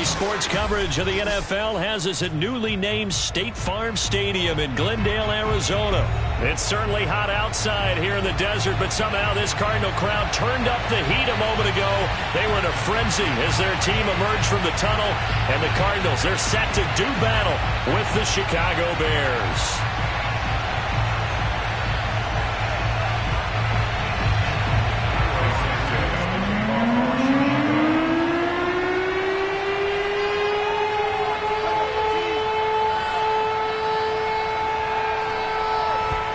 Sports coverage of the NFL has us at newly named State Farm Stadium in Glendale, Arizona. It's certainly hot outside here in the desert, but somehow this Cardinal crowd turned up the heat a moment ago. They were in a frenzy as their team emerged from the tunnel, and the Cardinals, they're set to do battle with the Chicago Bears.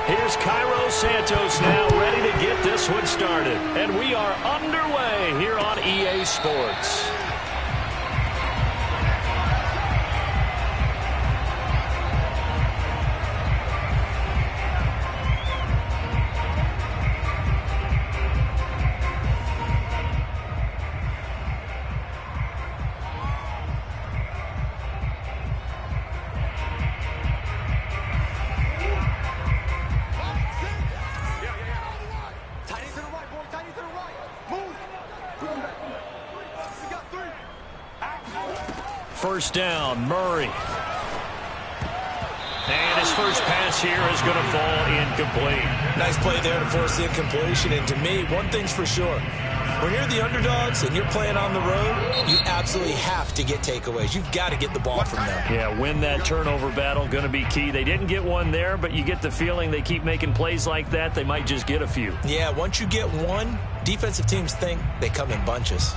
Here's Cairo Santos now ready to get this one started. And we are underway here on EA Sports. First down, Murray. And his first pass here is going to fall incomplete. Nice play there to force the incompletion. And to me, one thing's for sure. When you're the underdogs and you're playing on the road, you absolutely have to get takeaways. You've got to get the ball from them. Yeah, win that turnover battle, going to be key. They didn't get one there, but you get the feeling they keep making plays like that, they might just get a few. Yeah, once you get one, defensive teams think they come in bunches.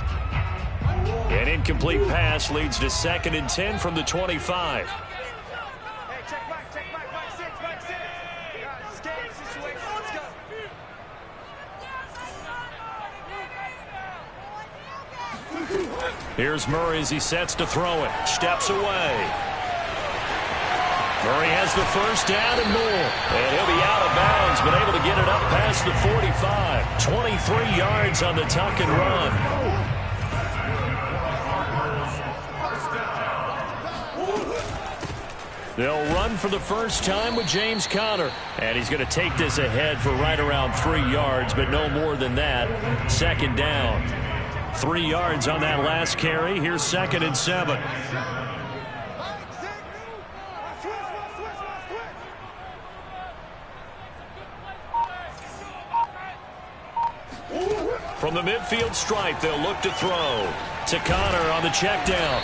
An incomplete pass leads to 2nd and 10 from the 25. Hey, check back, six. Escape situation, let's go. Here's Murray as he sets to throw it. Steps away. Murray has the first down and more. And he'll be out of bounds, but able to get it up past the 45. 23 yards on the tuck and run. They'll run for the first time with James Conner. And he's going to take this ahead for right around 3 yards, but no more than that. 2nd down. 3 yards on that last carry. Here's 2nd and 7. From the midfield stripe, they'll look to throw. To Conner on the check down.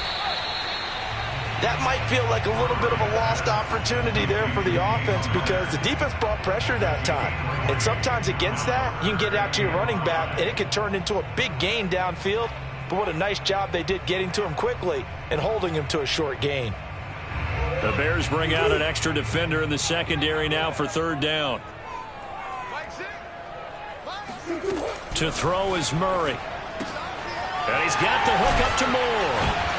That might feel like a little bit of a lost opportunity there for the offense because the defense brought pressure that time. And sometimes against that, you can get it out to your running back, and it can turn into a big gain downfield. But what a nice job they did getting to him quickly and holding him to a short gain. The Bears bring out an extra defender in the secondary now for 3rd down. To throw is Murray. And he's got the hook up to Moore.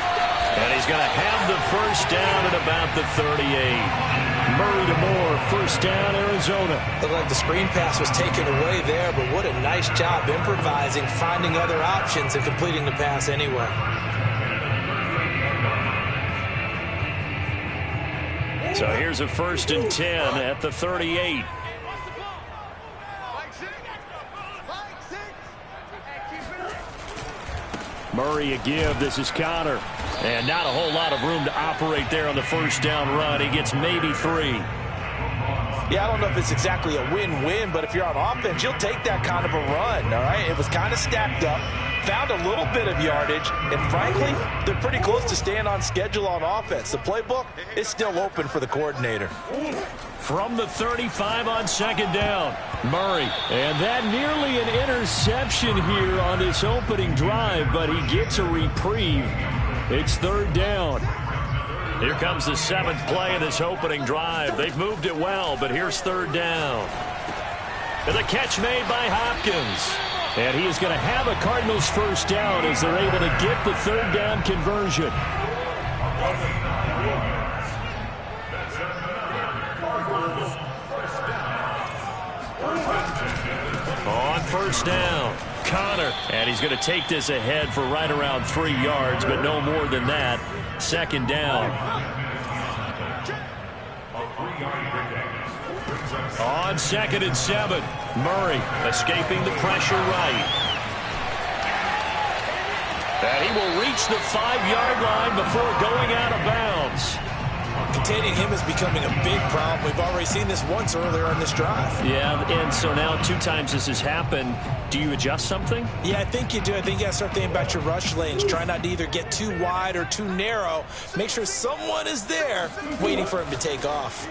And he's going to have the first down at about the 38. Murray to Moore, first down, Arizona. Looked like the screen pass was taken away there, but what a nice job improvising, finding other options, and completing the pass anyway. So here's a 1st and 10 at the 38. Murray a give. This is Conner. And not a whole lot of room to operate there on the first down run. He gets maybe 3. Yeah, I don't know if it's exactly a win-win, but if you're on offense, you'll take that kind of a run, all right? It was kind of stacked up, found a little bit of yardage, and frankly, they're pretty close to staying on schedule on offense. The playbook is still open for the coordinator. From the 35 on 2nd down, Murray. And that nearly an interception here on this opening drive, but he gets a reprieve. It's 3rd down. Here comes the 7th play of this opening drive. They've moved it well, but here's 3rd down. And the catch made by Hopkins. And he is going to have a Cardinals first down as they're able to get the 3rd down conversion. On first down, Conner. And he's going to take this ahead for right around 3 yards, but no more than that. 2nd down. On 2nd and 7, Murray escaping the pressure right. And he will reach the 5-yard line before going out of bounds. Containing him is becoming a big problem. We've already seen this once earlier on this drive. Yeah, and so now 2 times this has happened. Do you adjust something? Yeah, I think you do. I think you got to start thinking about your rush lanes. Try not to either get too wide or too narrow. Make sure someone is there waiting for him to take off.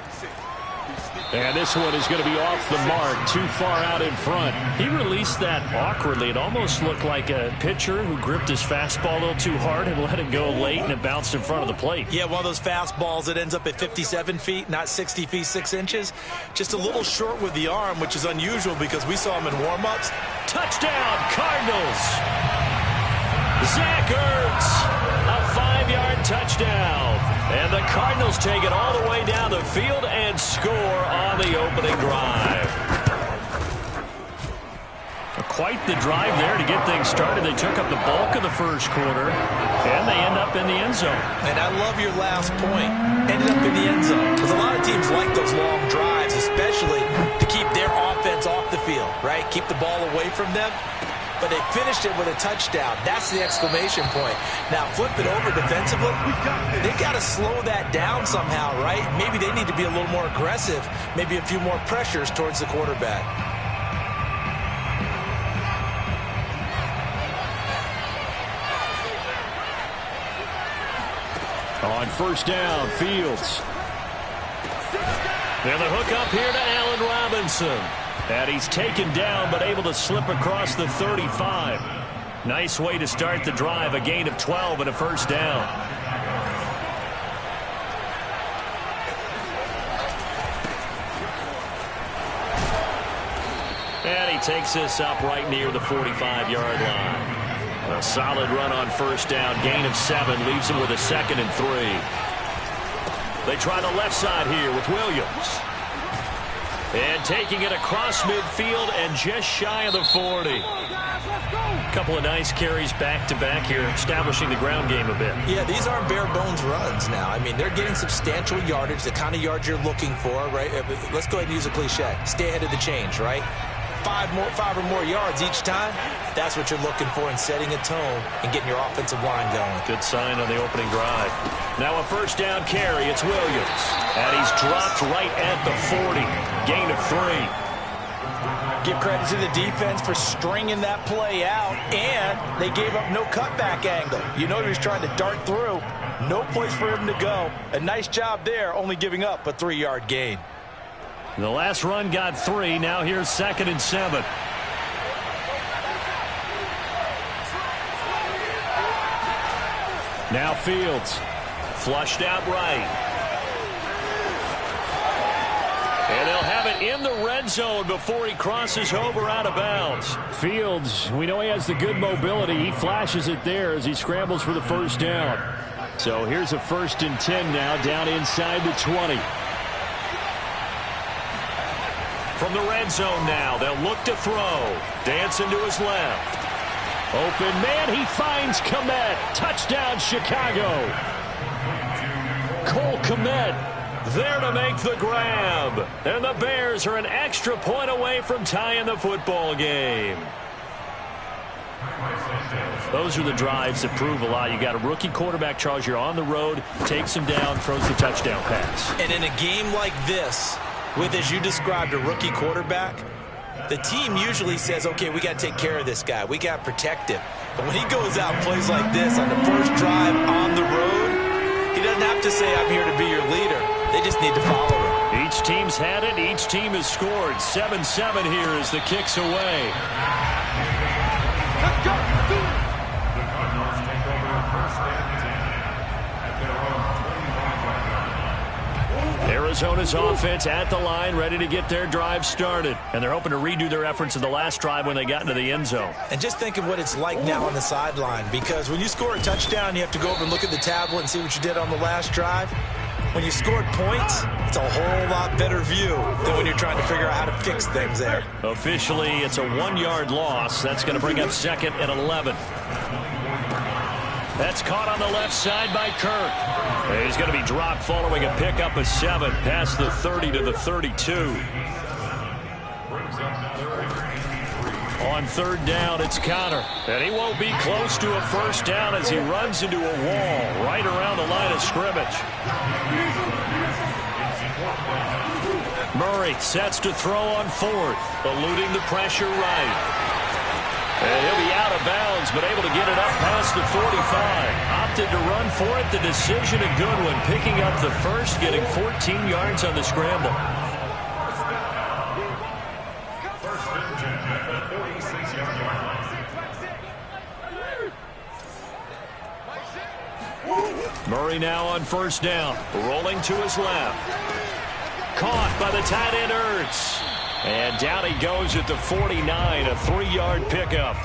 And this one is going to be off the mark, too far out in front. He released that awkwardly. It almost looked like a pitcher who gripped his fastball a little too hard and let it go late, and it bounced in front of the plate. Yeah, one of those fastballs that ends up at 57 feet, not 60 feet, 6 inches. Just a little short with the arm, which is unusual because we saw him in warm-ups. Touchdown, Cardinals! Zach Ertz, a 5-yard touchdown. And the Cardinals take it all the way down the field and score on the opening drive. Quite the drive there to get things started. They took up the bulk of the first quarter, and they end up in the end zone. And I love your last point. Ended up in the end zone. Because a lot of teams like those long drives, especially to keep their offense off the field, right? Keep the ball away from them. But they finished it with a touchdown. That's the exclamation point. Now, flip it over defensively. They've got to slow that down somehow, right? Maybe they need to be a little more aggressive. Maybe a few more pressures towards the quarterback. On first down, Fields. And the hook up here to Allen Robinson. And he's taken down, but able to slip across the 35. Nice way to start the drive. A gain of 12 and a first down. And he takes this up right near the 45-yard line. A solid run on first down. Gain of 7. Leaves him with a 2nd and 3. They try the left side here with Williams. And taking it across midfield and just shy of the 40. A couple of nice carries back-to-back here, establishing the ground game a bit. Yeah, these aren't bare-bones runs now. I mean, they're getting substantial yardage, the kind of yards you're looking for, right? Let's go ahead and use a cliche. Stay ahead of the change, right? 5 or more yards each time. That's what you're looking for in setting a tone and getting your offensive line going. Good sign on the opening drive. Now a first down carry. It's Williams. And he's dropped right at the 40. Gain of 3. Give credit to the defense for stringing that play out, and they gave up no cutback angle. You know he was trying to dart through. No place for him to go. A nice job there, only giving up a 3-yard gain. The last run got 3. Now here's 2nd and 7. Now Fields. Flushed out right. And they'll have it in the red zone before he crosses over out of bounds. Fields, we know he has the good mobility. He flashes it there as he scrambles for the first down. So here's a 1st and 10 now, down inside the 20. From the red zone now, they'll look to throw. Dancing to his left. Open man, he finds Kmet. Touchdown, Chicago. Cole Kmet there to make the grab. And the Bears are an extra point away from tying the football game. Those are the drives that prove a lot. You got a rookie quarterback, Charles. You're on the road, takes him down, throws the touchdown pass. And in a game like this, with, as you described, a rookie quarterback, the team usually says, okay, we got to take care of this guy. We got to protect him. But when he goes out and plays like this on the first drive on the road, he doesn't have to say, I'm here to be your leader. They just need to follow him. Each team's had it. Each team has scored. 7-7 here as the kick's away. Let's go. Arizona's offense at the line, ready to get their drive started. And they're hoping to redo their efforts in the last drive when they got into the end zone. And just think of what it's like now on the sideline, because when you score a touchdown, you have to go over and look at the tablet and see what you did on the last drive. When you scored points, it's a whole lot better view than when you're trying to figure out how to fix things there. Officially, it's a 1-yard loss. That's going to bring up 2nd and 11. That's caught on the left side by Kirk. He's going to be dropped following a pickup of 7 past the 30 to the 32. On third down, it's Conner. And he won't be close to a first down as he runs into a wall right around the line of scrimmage. Murray sets to throw on fourth, eluding the pressure right. And he'll be out of bounds, but able to get it up past the 45. Opted to run for it. The decision a good one, picking up the first, getting 14 yards on the scramble. Murray now on first down, rolling to his left. Caught by the tight end Ertz. And down he goes at the 49, a 3-yard pickup.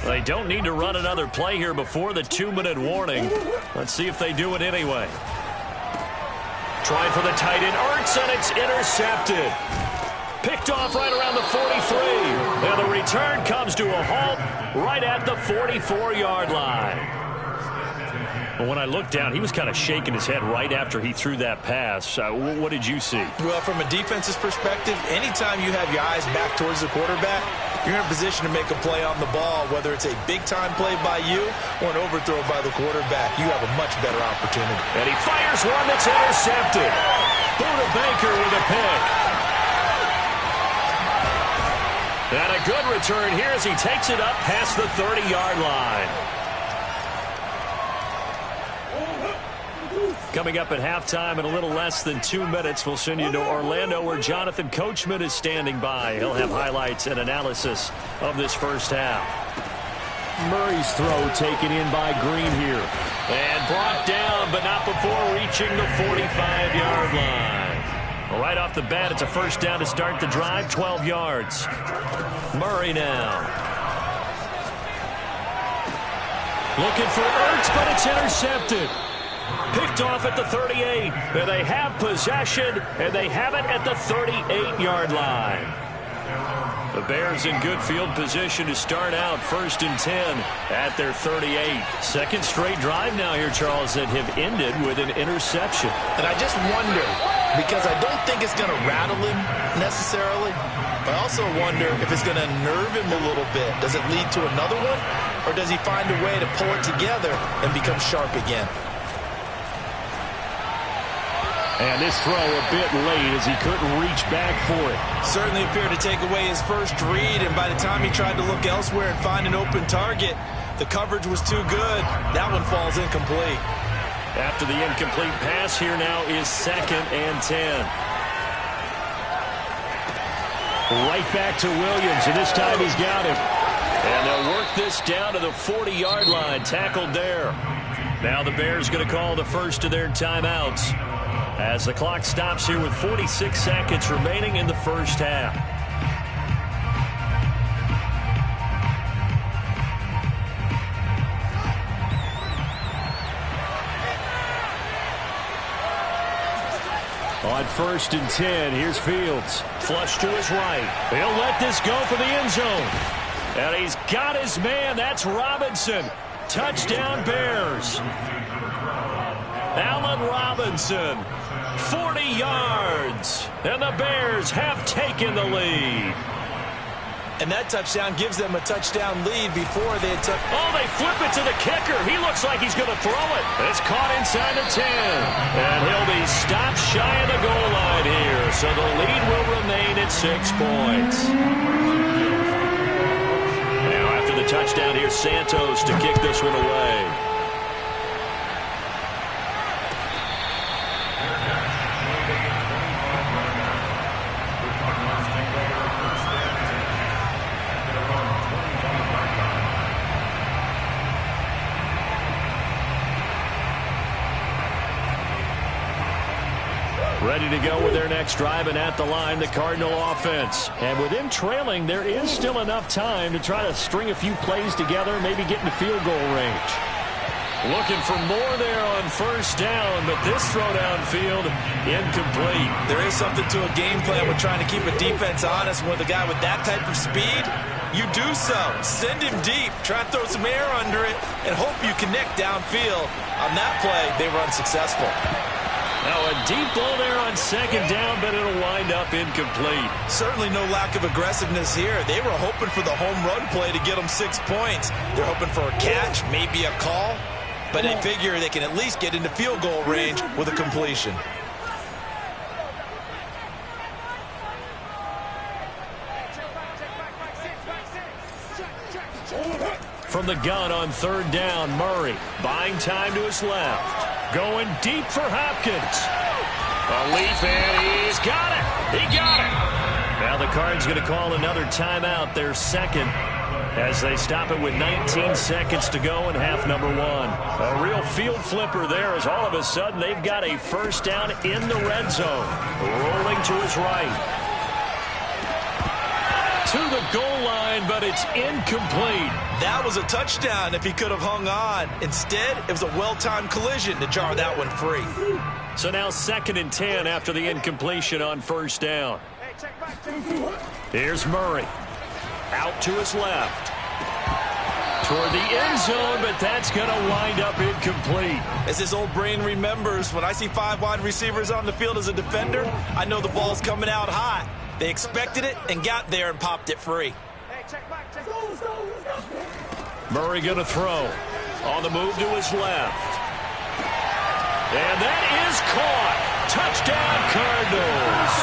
They don't need to run another play here before the 2-minute warning. Let's see if they do it anyway. Trying for the tight end Ertz, and it's intercepted. Picked off right around the 43. And the return comes to a halt right at the 44-yard line. But when I looked down, he was kind of shaking his head right after he threw that pass. What did you see? Well, from a defense's perspective, anytime you have your eyes back towards the quarterback, you're in a position to make a play on the ball, whether it's a big-time play by you or an overthrow by the quarterback. You have a much better opportunity. And he fires one that's intercepted. Buda Baker with a pick. And a good return here as he takes it up past the 30-yard line. Coming up at halftime in a little less than 2 minutes, we'll send you to Orlando where Jonathan Coachman is standing by. He'll have highlights and analysis of this first half. Murray's throw taken in by Green here. And brought down, but not before reaching the 45-yard line. Right off the bat, it's a first down to start the drive, 12 yards. Murray now. Looking for Ertz, but it's intercepted. Picked off at the 38, and they have possession, and they have it at the 38-yard line. The Bears in good field position to start out first and 10 at their 38. Second straight drive now here, Charles, that have ended with an interception. And I just wonder, because I don't think it's going to rattle him necessarily, but I also wonder if it's going to nerve him a little bit. Does it lead to another one, or does he find a way to pull it together and become sharp again? And this throw a bit late as he couldn't reach back for it. Certainly appeared to take away his first read, and by the time he tried to look elsewhere and find an open target, the coverage was too good. That one falls incomplete. After the incomplete pass, here now is 2nd and 10. Right back to Williams, and this time he's got him. And they'll work this down to the 40-yard line, tackled there. Now the Bears going to call the first of their timeouts as the clock stops here with 46 seconds remaining in the first half. On 1st and 10, here's Fields. Flush to his right. He'll let this go for the end zone. And he's got his man. That's Robinson. Touchdown Bears. Allen Robinson. 40 yards. And the Bears have taken the lead. And that touchdown gives them a touchdown lead before they took. Oh, they flip it to the kicker. He looks like he's going to throw it. It's caught inside the 10. And he'll be stopped shy of the goal line here. So the lead will remain at 6 points. Now after the touchdown, here's Santos to kick this one away. Ready to go with their next drive, and at the line, the Cardinal offense. And with them trailing, there is still enough time to try to string a few plays together, maybe get into field goal range. Looking for more there on first down, but this throw downfield incomplete. There is something to a game plan with trying to keep a defense honest. With a guy with that type of speed, you do so. Send him deep, try to throw some air under it, and hope you connect downfield. On that play, they were unsuccessful. Now a deep ball there on second down, but it'll wind up incomplete. Certainly no lack of aggressiveness here. They were hoping for the home run play to get them 6 points. They're hoping for a catch, maybe a call, but they figure they can at least get into field goal range with a completion. From the gun on third down, Murray buying time to his left. Going deep for Hopkins. A leap, and he's got it. He got it. Now the Cards going to call another timeout, their second, as they stop it with 19 seconds to go in half number one. A real field flipper there, as all of a sudden they've got a first down in the red zone. Rolling to his right. To the goal line, but it's incomplete. That was a touchdown if he could have hung on. Instead, it was a well-timed collision to jar that one free. So now 2nd and 10 after the incompletion on first down. Here's Murray. Out to his left. Toward the end zone, but that's going to wind up incomplete. As his old brain remembers, when I see 5 wide receivers on the field as a defender, I know the ball's coming out hot. They expected it and got there and popped it free. Murray going to throw. On the move to his left. And that is caught. Touchdown, Cardinals.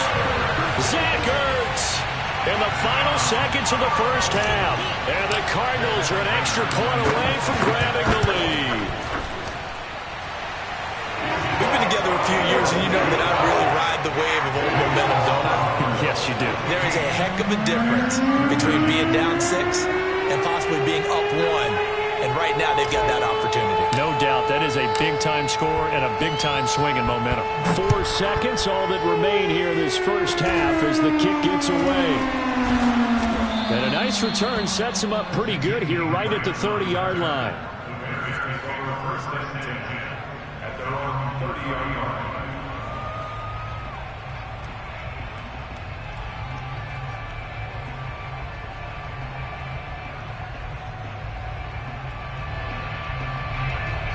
Zach Ertz in the final seconds of the first half. And the Cardinals are an extra point away from grabbing the lead. We've been together a few years, and you know that I really ride the wave of old momentum, don't I? Yes, you do. There is a heck of a difference between being down 6 and possibly being up 1. And right now, they've got that opportunity. No doubt. That is a big-time score and a big-time swing in momentum. 4 seconds, all that remain here this first half as the kick gets away. And a nice return sets him up pretty good here right at the 30-yard line. At their own 30-yard line.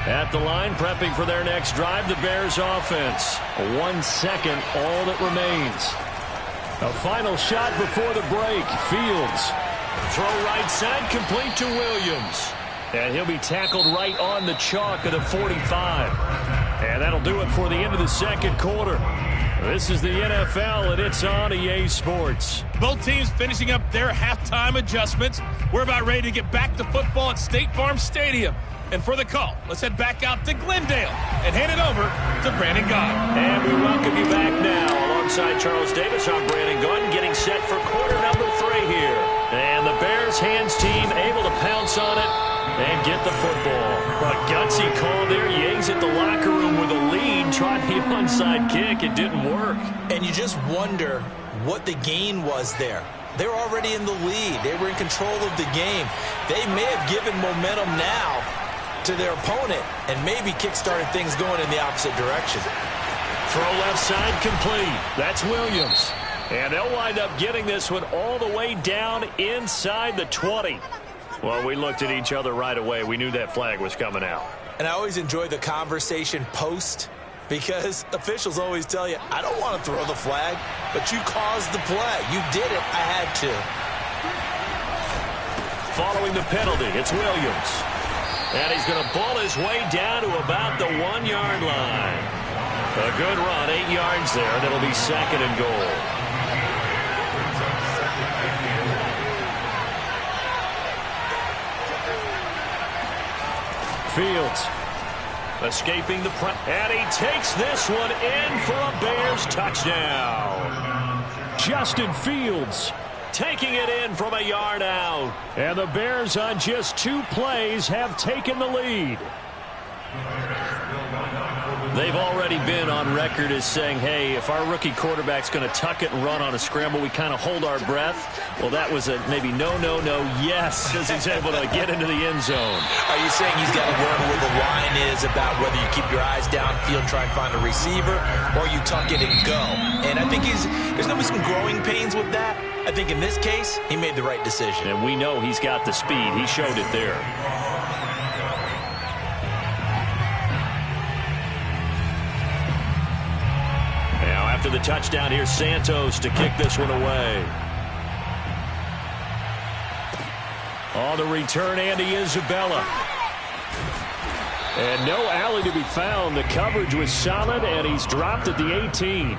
At the line, prepping for their next drive, the Bears offense. 1 second, all that remains. A final shot before the break. Fields. Throw right side, complete to Williams. And he'll be tackled right on the chalk of the 45. And that'll do it for the end of the second quarter. This is the NFL, and it's on EA Sports. Both teams finishing up their halftime adjustments. We're about ready to get back to football at State Farm Stadium. And for the call, let's head back out to Glendale and hand it over to Brandon Gaudin. And we welcome you back now. Alongside Charles Davis, I'm Brandon Gaudin, getting set for quarter number 3 here. And the Bears hands team able to pounce on it and get the football. A gutsy call there. Yanks at the locker room with a lead. Tried the onside kick. It didn't work. And you just wonder what the gain was there. They were already in the lead. They were in control of the game. They may have given momentum now to their opponent and maybe kick-started things going in the opposite direction. Throw left side complete. That's Williams. And they'll wind up getting this one all the way down inside the 20. Well, we looked at each other right away. We knew that flag was coming out. And I always enjoy the conversation post because officials always tell you, I don't want to throw the flag, but you caused the play. You did it. I had to. Following the penalty, it's Williams. And he's going to ball his way down to about the 1-yard line. A good run, 8 yards there, and it'll be 2nd and goal. Fields escaping the press, and he takes this one in for a Bears touchdown. Justin Fields taking it in from a yard out. And the Bears on just 2 plays have taken the lead. They've already been on record as saying, hey, if our rookie quarterback's going to tuck it and run on a scramble, we kind of hold our breath. Well, that was a maybe no, yes, as he's able to get into the end zone. Are you saying he's got to learn where the line is about whether you keep your eyes downfield, try and find a receiver, or you tuck it and go? And I think there's going to be some growing pains with that. I think in this case, he made the right decision. And we know he's got the speed. He showed it there. After the touchdown, here's Santos to kick this one away. On the return, Andy Isabella. And no alley to be found. The coverage was solid, and he's dropped at the 18.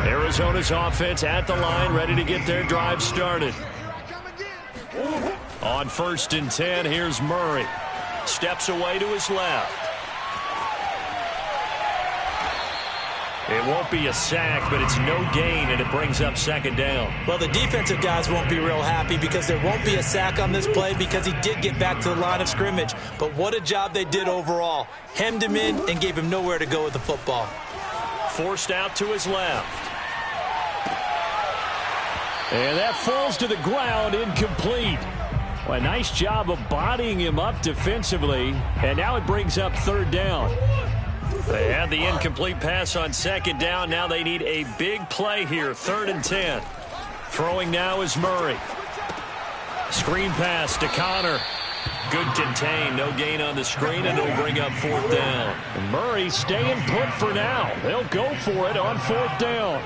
Arizona's offense at the line, ready to get their drive started. On 1st and 10, here's Murray. Steps away to his left. It won't be a sack, but it's no gain, and it brings up 2nd down. Well, the defensive guys won't be real happy because there won't be a sack on this play because he did get back to the line of scrimmage. But what a job they did overall. Hemmed him in and gave him nowhere to go with the football. Forced out to his left. And that falls to the ground, incomplete. Well, a nice job of bodying him up defensively, and now it brings up 3rd down. They had the incomplete pass on 2nd down. Now they need a big play here, 3rd and 10. Throwing now is Murray. Screen pass to Connor. Good contain, no gain on the screen, and it'll bring up 4th down. And Murray staying put for now. They'll go for it on 4th down.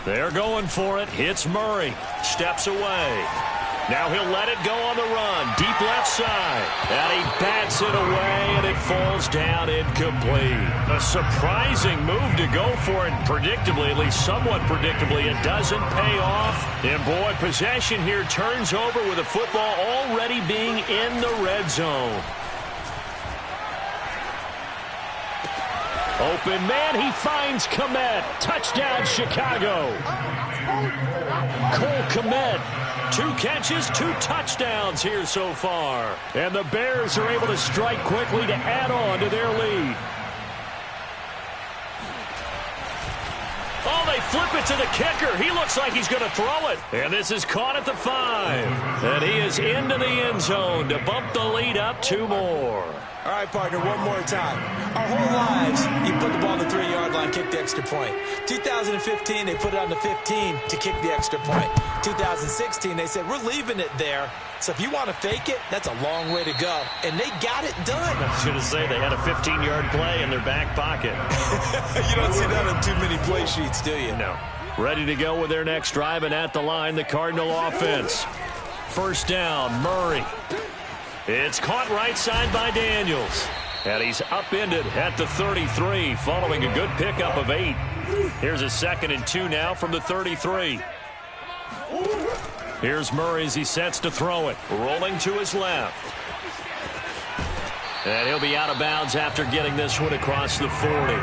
They're going for it. Hits Murray. Steps away. Now he'll let it go on the run. Deep left side. And he bats it away, and it falls down incomplete. A surprising move to go for it. Predictably, at least somewhat predictably, it doesn't pay off. And boy, possession here turns over with the football already being in the red zone. Open man, he finds Kmet. Touchdown, Chicago. Cole Kmet, 2 catches, 2 touchdowns here so far. And the Bears are able to strike quickly to add on to their lead. Oh, they flip it to the kicker. He looks like he's going to throw it. And this is caught at the 5. And he is into the end zone to bump the lead up 2 more. All right, partner, one more time. Our whole lives, you put the ball on the 3-yard line, kick the extra point. 2015, they put it on the 15 to kick the extra point. 2016, they said, we're leaving it there. So if you want to fake it, that's a long way to go. And they got it done. I was going to say, they had a 15-yard play in their back pocket. You don't see that on too many play sheets, do you? No. Ready to go with their next drive, and at the line, the Cardinal offense. 1st down, Murray. It's caught right side by Daniels. And he's upended at the 33, following a good pickup of 8. Here's a 2nd and 2 now from the 33. Here's Murray as he sets to throw it. Rolling to his left. And he'll be out of bounds after getting this one across the 40.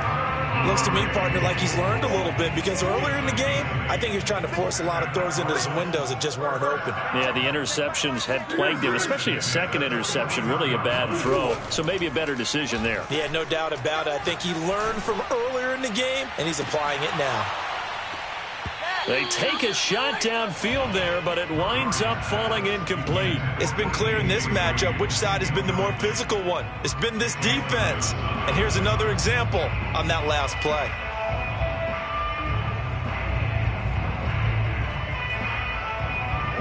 Looks to me, partner, like he's learned a little bit because earlier in the game, I think he was trying to force a lot of throws into some windows that just weren't open. Yeah, the interceptions had plagued him, especially a 2nd interception, really a bad throw. So maybe a better decision there. Yeah, no doubt about it. I think he learned from earlier in the game, and he's applying it now. They take a shot downfield there, but it winds up falling incomplete. It's been clear in this matchup which side has been the more physical one. It's been this defense. And here's another example on that last play.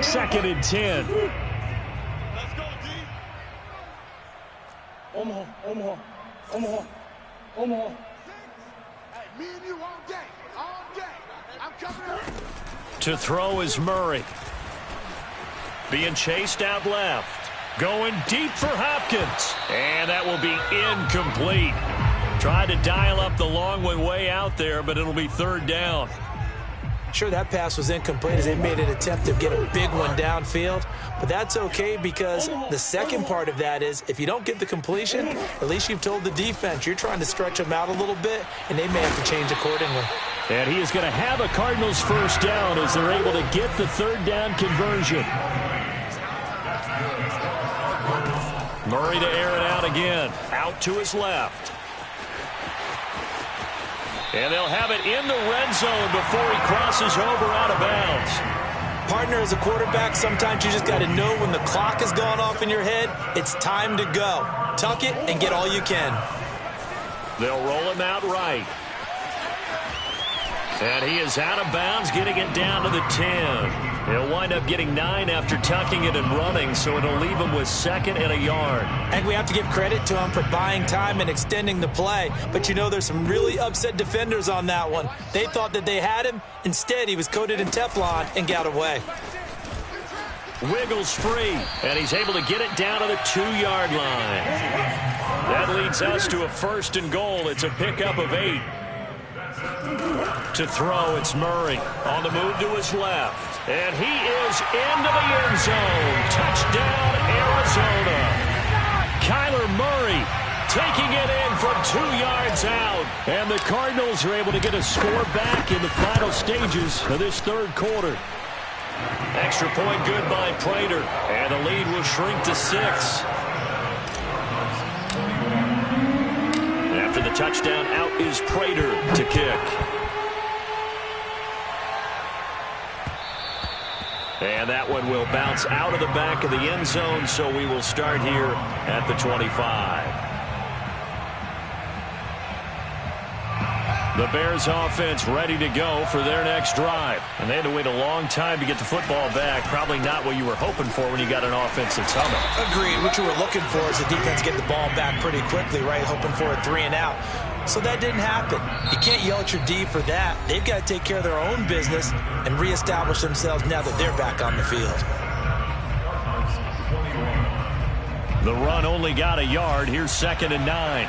Second and 10. Let's go, D. Omaha. Hey, me and you all day. I'm coming up. To throw is Murray. Being chased out left. Going deep for Hopkins. And that will be incomplete. Tried to dial up the long one way out there, but it'll be 3rd down. Sure, that pass was incomplete as they made an attempt to get a big one downfield. But that's okay because the second part of that is if you don't get the completion, at least you've told the defense you're trying to stretch them out a little bit, and they may have to change accordingly. And he is going to have a Cardinals 1st down as they're able to get the 3rd down conversion. Murray to air it out again. Out to his left. And they'll have it in the red zone before he crosses over out of bounds. Partner, as a quarterback, sometimes you just got to know when the clock has gone off in your head, it's time to go. Tuck it and get all you can. They'll roll him out right. And he is out of bounds, getting it down to the 10. He'll wind up getting 9 after tucking it and running, so it'll leave him with 2nd and a yard. I think we have to give credit to him for buying time and extending the play. But you know, there's some really upset defenders on that one. They thought that they had him. Instead, he was coated in Teflon and got away. Wiggles free, and he's able to get it down to the 2-yard line. That leads us to a 1st and goal. It's a pickup of 8. To throw, it's Murray on the move to his left. And he is into the end zone. Touchdown, Arizona. Kyler Murray taking it in from 2 yards out. And the Cardinals are able to get a score back in the final stages of this 3rd quarter. Extra point good by Prater. And the lead will shrink to 6. After the touchdown, out is Prater to kick. And that one will bounce out of the back of the end zone, so we will start here at the 25. The Bears offense ready to go for their next drive. And they had to wait a long time to get the football back. Probably not what you were hoping for when you got an offense that's humming. Agreed. What you were looking for is the defense get the ball back pretty quickly, right? Hoping for a 3 and out. So that didn't happen. You can't yell at your D for that. They've got to take care of their own business and reestablish themselves now that they're back on the field. The run only got a yard. Here's 2nd and 9.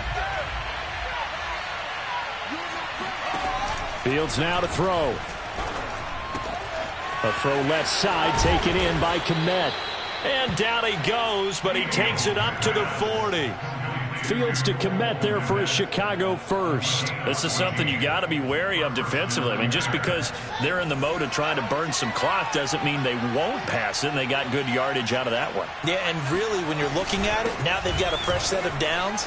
Fields now to throw. A throw left side taken in by Kmet. And down he goes, but he takes it up to the 40. Fields to Kmet there for a Chicago 1st. This is something you got to be wary of defensively. I mean, just because they're in the mode of trying to burn some clock doesn't mean they won't pass it, and they got good yardage out of that one. Yeah, and really, when you're looking at it, now they've got a fresh set of downs.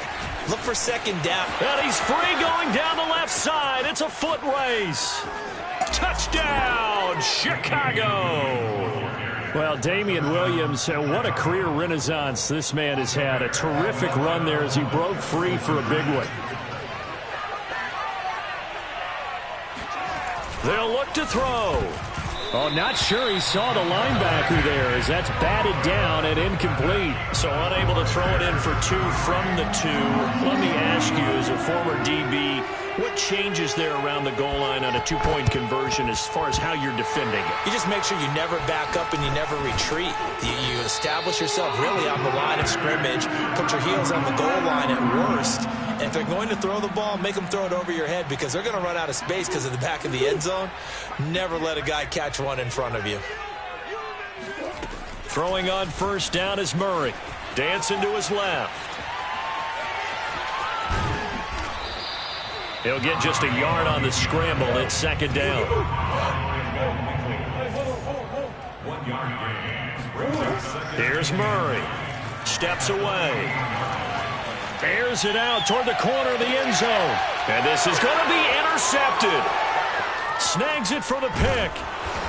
Look for 2nd down. And he's free going down the left side. It's a foot race. Touchdown, Chicago. Well, Damian Williams, what a career renaissance this man has had. A terrific run there as he broke free for a big one. They'll look to throw. Oh, not sure he saw the linebacker there as that's batted down and incomplete. So unable to throw it in for 2 from the 2. Let me ask you, as a former DB, what changes there around the goal line on a 2-point conversion as far as how you're defending it? You just make sure you never back up and you never retreat. You establish yourself really on the line of scrimmage, put your heels on the goal line at worst. And if they're going to throw the ball, make them throw it over your head because they're going to run out of space because of the back of the end zone. Never let a guy catch one in front of you. Throwing on 1st down is Murray. Dancing to his left. He'll get just a yard on the scramble. It's 2nd down. Here's Murray. Steps away. Airs it out toward the corner of the end zone. And this is going to be intercepted. Snags it for the pick.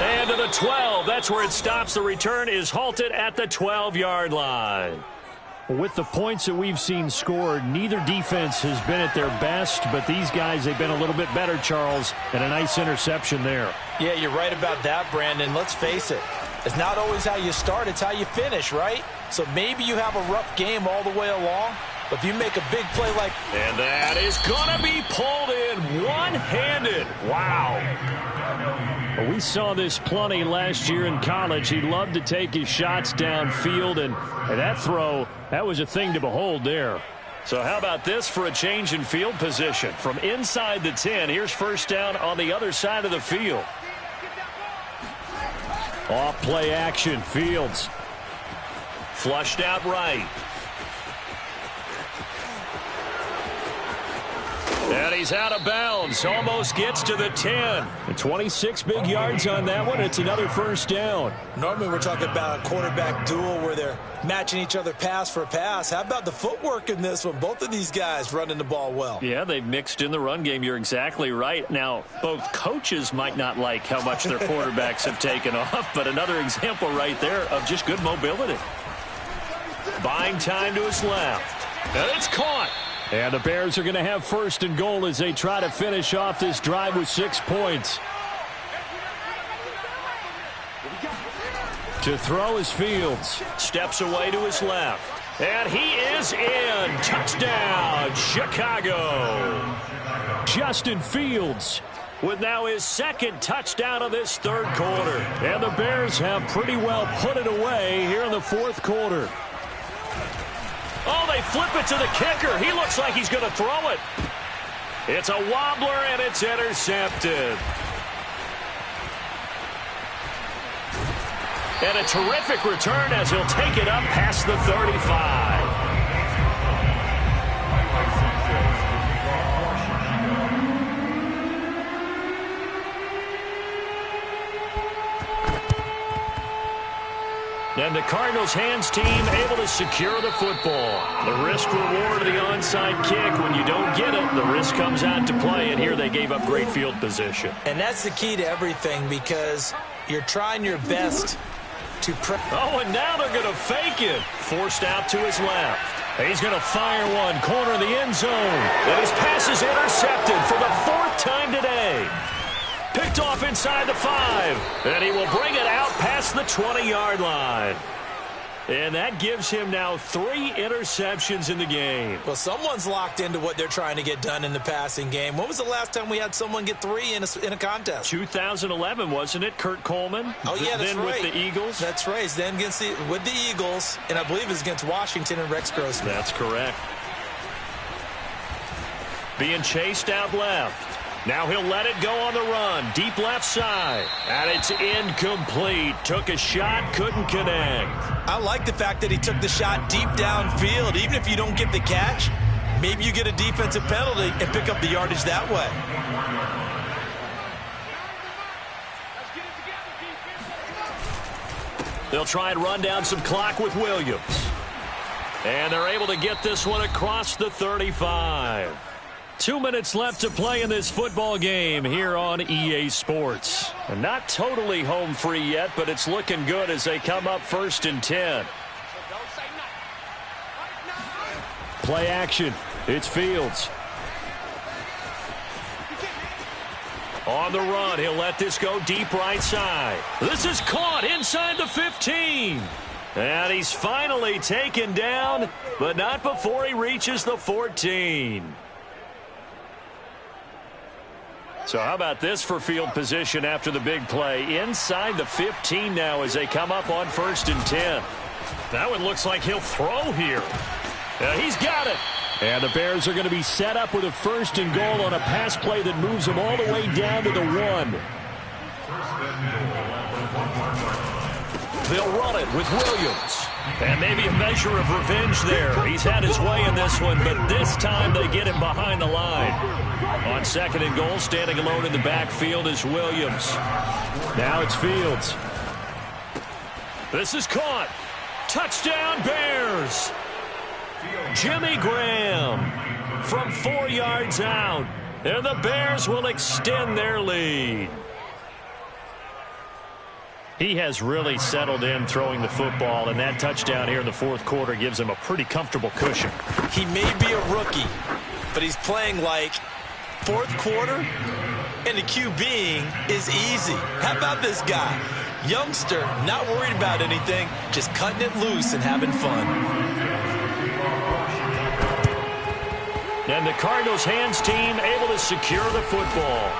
And to the 12. That's where it stops. The return is halted at the 12-yard line. With the points that we've seen scored, neither defense has been at their best, but these guys, they've been a little bit better, Charles, and a nice interception there. Yeah, you're right about that, Brandon. Let's face it. It's not always how you start, it's how you finish, right? So maybe you have a rough game all the way along, but if you make a big play like... And that is going to be pulled in one-handed. Wow. Well, we saw this plenty last year in college. He loved to take his shots downfield, and that throw, that was a thing to behold there. So how about this for a change in field position? From inside the 10, here's 1st down on the other side of the field. Off play action, Fields. Flushed out right. And he's out of bounds. Almost gets to the 10. 26 big yards on that one. It's another 1st down. Normally we're talking about a quarterback duel where they're matching each other pass for pass. How about the footwork in this one? Both of these guys running the ball well. Yeah, they've mixed in the run game. You're exactly right. Now, both coaches might not like how much their quarterbacks have taken off, but another example right there of just good mobility. Buying time to his left. And it's caught. And the Bears are going to have first and goal as they try to finish off this drive with 6 points. To throw is Fields. Steps away to his left. And he is in. Touchdown, Chicago. Justin Fields with now his second touchdown of this third quarter. And the Bears have pretty well put it away here in the fourth quarter. Oh, they flip it to the kicker. He looks like he's going to throw it. It's a wobbler, and it's intercepted. And a terrific return as he'll take it up past the 35. And the Cardinals hands team able to secure the football. The risk reward of the onside kick. When you don't get it, the risk comes out to play, and here they gave up great field position. And that's the key to everything because you're trying your best to Oh, and now they're going to fake it. Forced out to his left. He's going to fire one, corner of the end zone. And his pass is intercepted for the 4th time today. Picked off inside the 5. And he will bring it out past the 20-yard line. And that gives him now 3 interceptions in the game. Well, someone's locked into what they're trying to get done in the passing game. When was the last time we had someone get 3 in a contest? 2011, wasn't it? Kurt Coleman? Oh, yeah, that's then right. with the Eagles? That's right. Then with the Eagles, and I believe it was against Washington and Rex Grossman. That's correct. Being chased out left. Now he'll let it go on the run. Deep left side. And it's incomplete. Took a shot, couldn't connect. I like the fact that he took the shot deep downfield. Even if you don't get the catch, maybe you get a defensive penalty and pick up the yardage that way. They'll try and run down some clock with Williams. And they're able to get this one across the 35. 2 minutes left to play in this football game here on EA Sports. And not totally home free yet, but it's looking good as they come up 1st and 10. Play action. It's Fields. On the run, he'll let this go deep right side. This is caught inside the 15. And he's finally taken down, but not before he reaches the 14. So how about this for field position after the big play? Inside the 15 now as they come up on 1st and 10. That one looks like he'll throw here. He's got it. And the Bears are going to be set up with a 1st and goal on a pass play that moves them all the way down to the 1. They'll run it with Williams. And maybe a measure of revenge there. He's had his way in this one, but this time they get him behind the line. On 2nd and goal, standing alone in the backfield is Williams. Now it's Fields. This is caught. Touchdown, Bears. Jimmy Graham from 4 yards out. And the Bears will extend their lead. He has really settled in throwing the football, and that touchdown here in the 4th quarter gives him a pretty comfortable cushion. He may be a rookie, but he's playing like 4th quarter, and the QBing is easy. How about this guy? Youngster, not worried about anything, just cutting it loose and having fun. And the Cardinals hands team able to secure the football.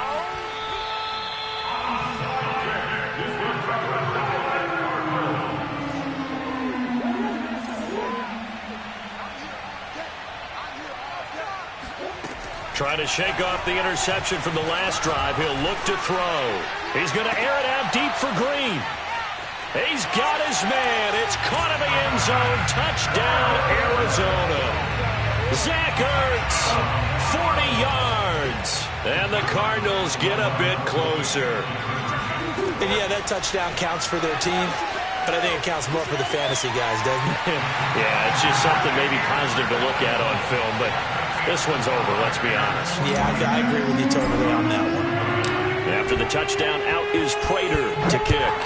Trying to shake off the interception from the last drive. He'll look to throw. He's going to air it out deep for Green. He's got his man. It's caught in the end zone. Touchdown, Arizona. Zach Ertz, 40 yards. And the Cardinals get a bit closer. And yeah, that touchdown counts for their team, but I think it counts more for the fantasy guys, doesn't it? Yeah, it's just something maybe positive to look at on film, but this one's over, let's be honest. Yeah, I agree with you totally on that one. After the touchdown, out is Prater to kick.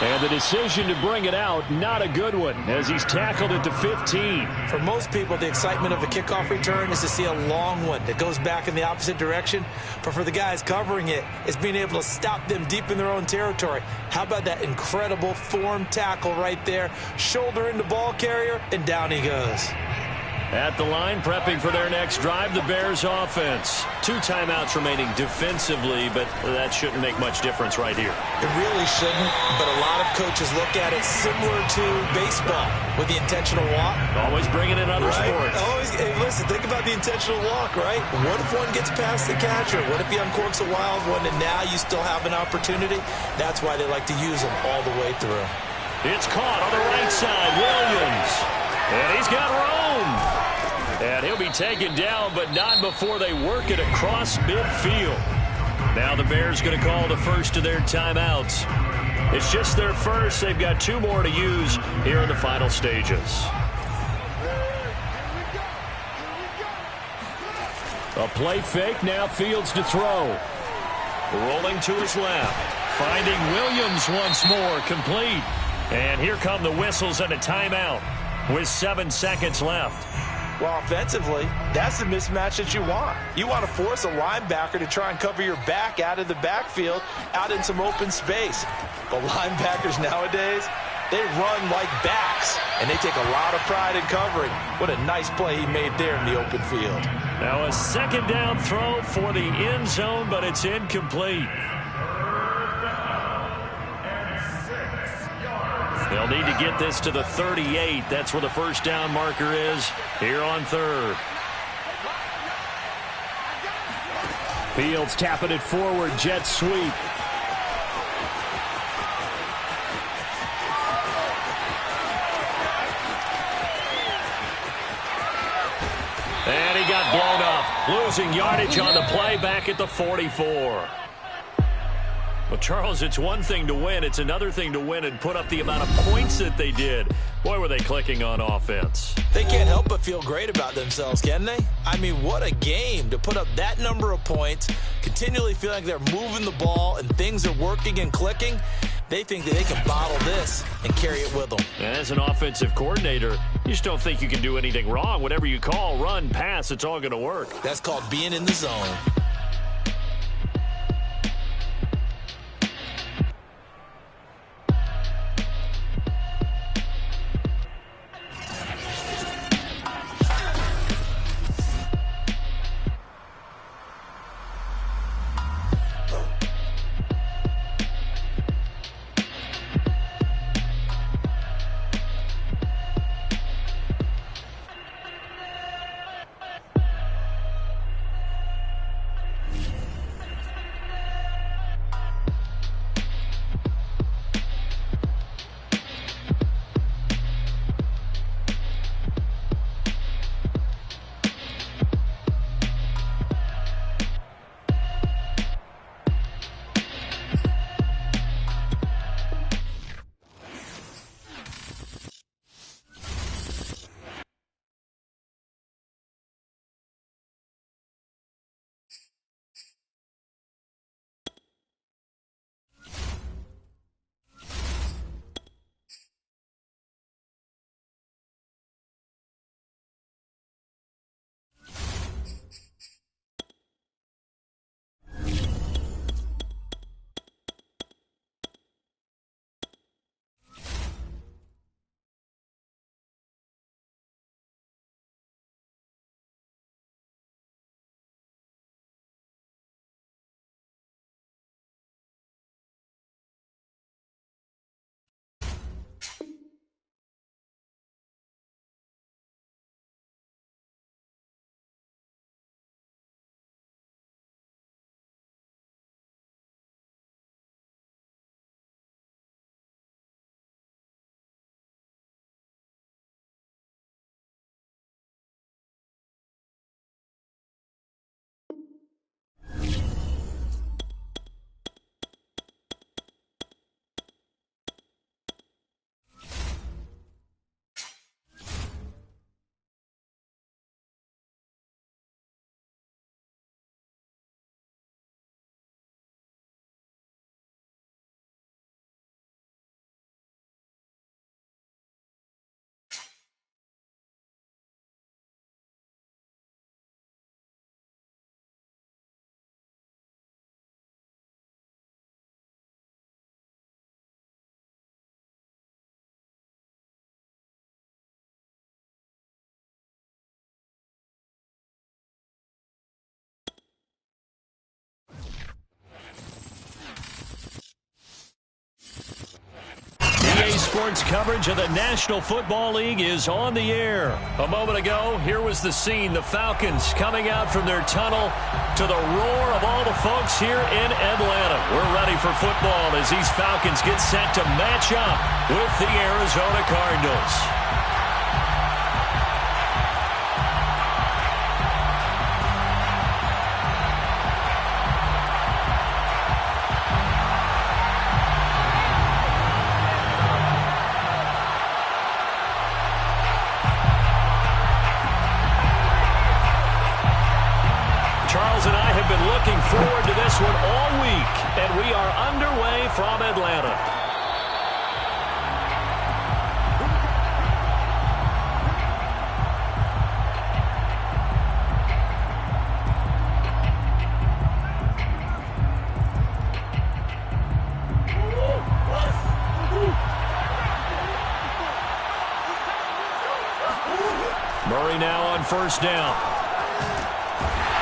And the decision to bring it out, not a good one, as he's tackled it to 15. For most people, the excitement of a kickoff return is to see a long one that goes back in the opposite direction. But for the guys covering it, it's being able to stop them deep in their own territory. How about that incredible form tackle right there? Shoulder into ball carrier, and down he goes. At the line, prepping for their next drive, the Bears offense. 2 timeouts remaining defensively, but that shouldn't make much difference right here. It really shouldn't, but a lot of coaches look at it similar to baseball with the intentional walk. Always bringing in other sports. Always, hey, listen, think about the intentional walk, right? What if one gets past the catcher? What if he uncorks a wild one and now you still have an opportunity? That's why they like to use them all the way through. It's caught on the right side, Williams. And he's got room. And he'll be taken down, but not before they work it across midfield. Now the Bears going to call the first of their timeouts. It's just their first. They've got 2 more to use here in the final stages. A play fake, now Fields to throw. Rolling to his left. Finding Williams once more, complete. And here come the whistles and a timeout with 7 seconds left. Well, offensively, that's the mismatch that you want. You want to force a linebacker to try and cover your back out of the backfield, out in some open space. But linebackers nowadays, they run like backs, and they take a lot of pride in covering. What a nice play he made there in the open field. Now a second down throw for the end zone, but it's incomplete. They'll need to get this to the 38. That's where the first down marker is here on 3rd. Fields tapping it forward, jet sweep. And he got blown up, losing yardage on the play back at the 44. Well, Charles, it's one thing to win. It's another thing to win and put up the amount of points that they did. Boy, were they clicking on offense. They can't help but feel great about themselves, can they? I mean, what a game to put up that number of points, continually feeling like they're moving the ball and things are working and clicking. They think that they can bottle this and carry it with them. As an offensive coordinator, you just don't think you can do anything wrong. Whatever you call, run, pass, it's all going to work. That's called being in the zone. Sports coverage of the National Football League is on the air. A moment ago, here was the scene. The Falcons coming out from their tunnel to the roar of all the folks here in Atlanta. We're ready for football as these Falcons get set to match up with the Arizona Cardinals. Charles and I have been looking forward to this one all week, and we are underway from Atlanta. Murray now on first down.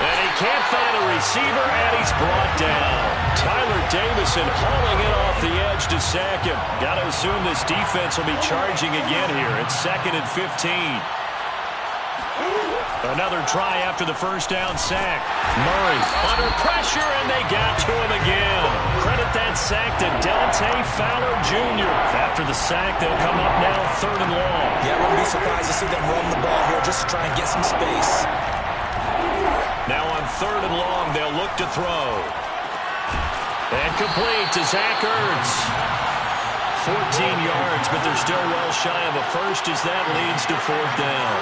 And he can't find a receiver, and he's brought down. Tyler Davison hauling it off the edge to sack him. Got to assume this defense will be charging again here. It's 2nd and 15. Another try after the first down sack. Murray under pressure, and they got to him again. Credit that sack to Dante Fowler Jr. After the sack, they'll come up now 3rd and long. Yeah, I wouldn't be surprised to see them run the ball here just to try and get some space. Now on 3rd and long, they'll look to throw. And complete to Zach Ertz. 14 yards, but they're still well shy of a first as that leads to 4th down.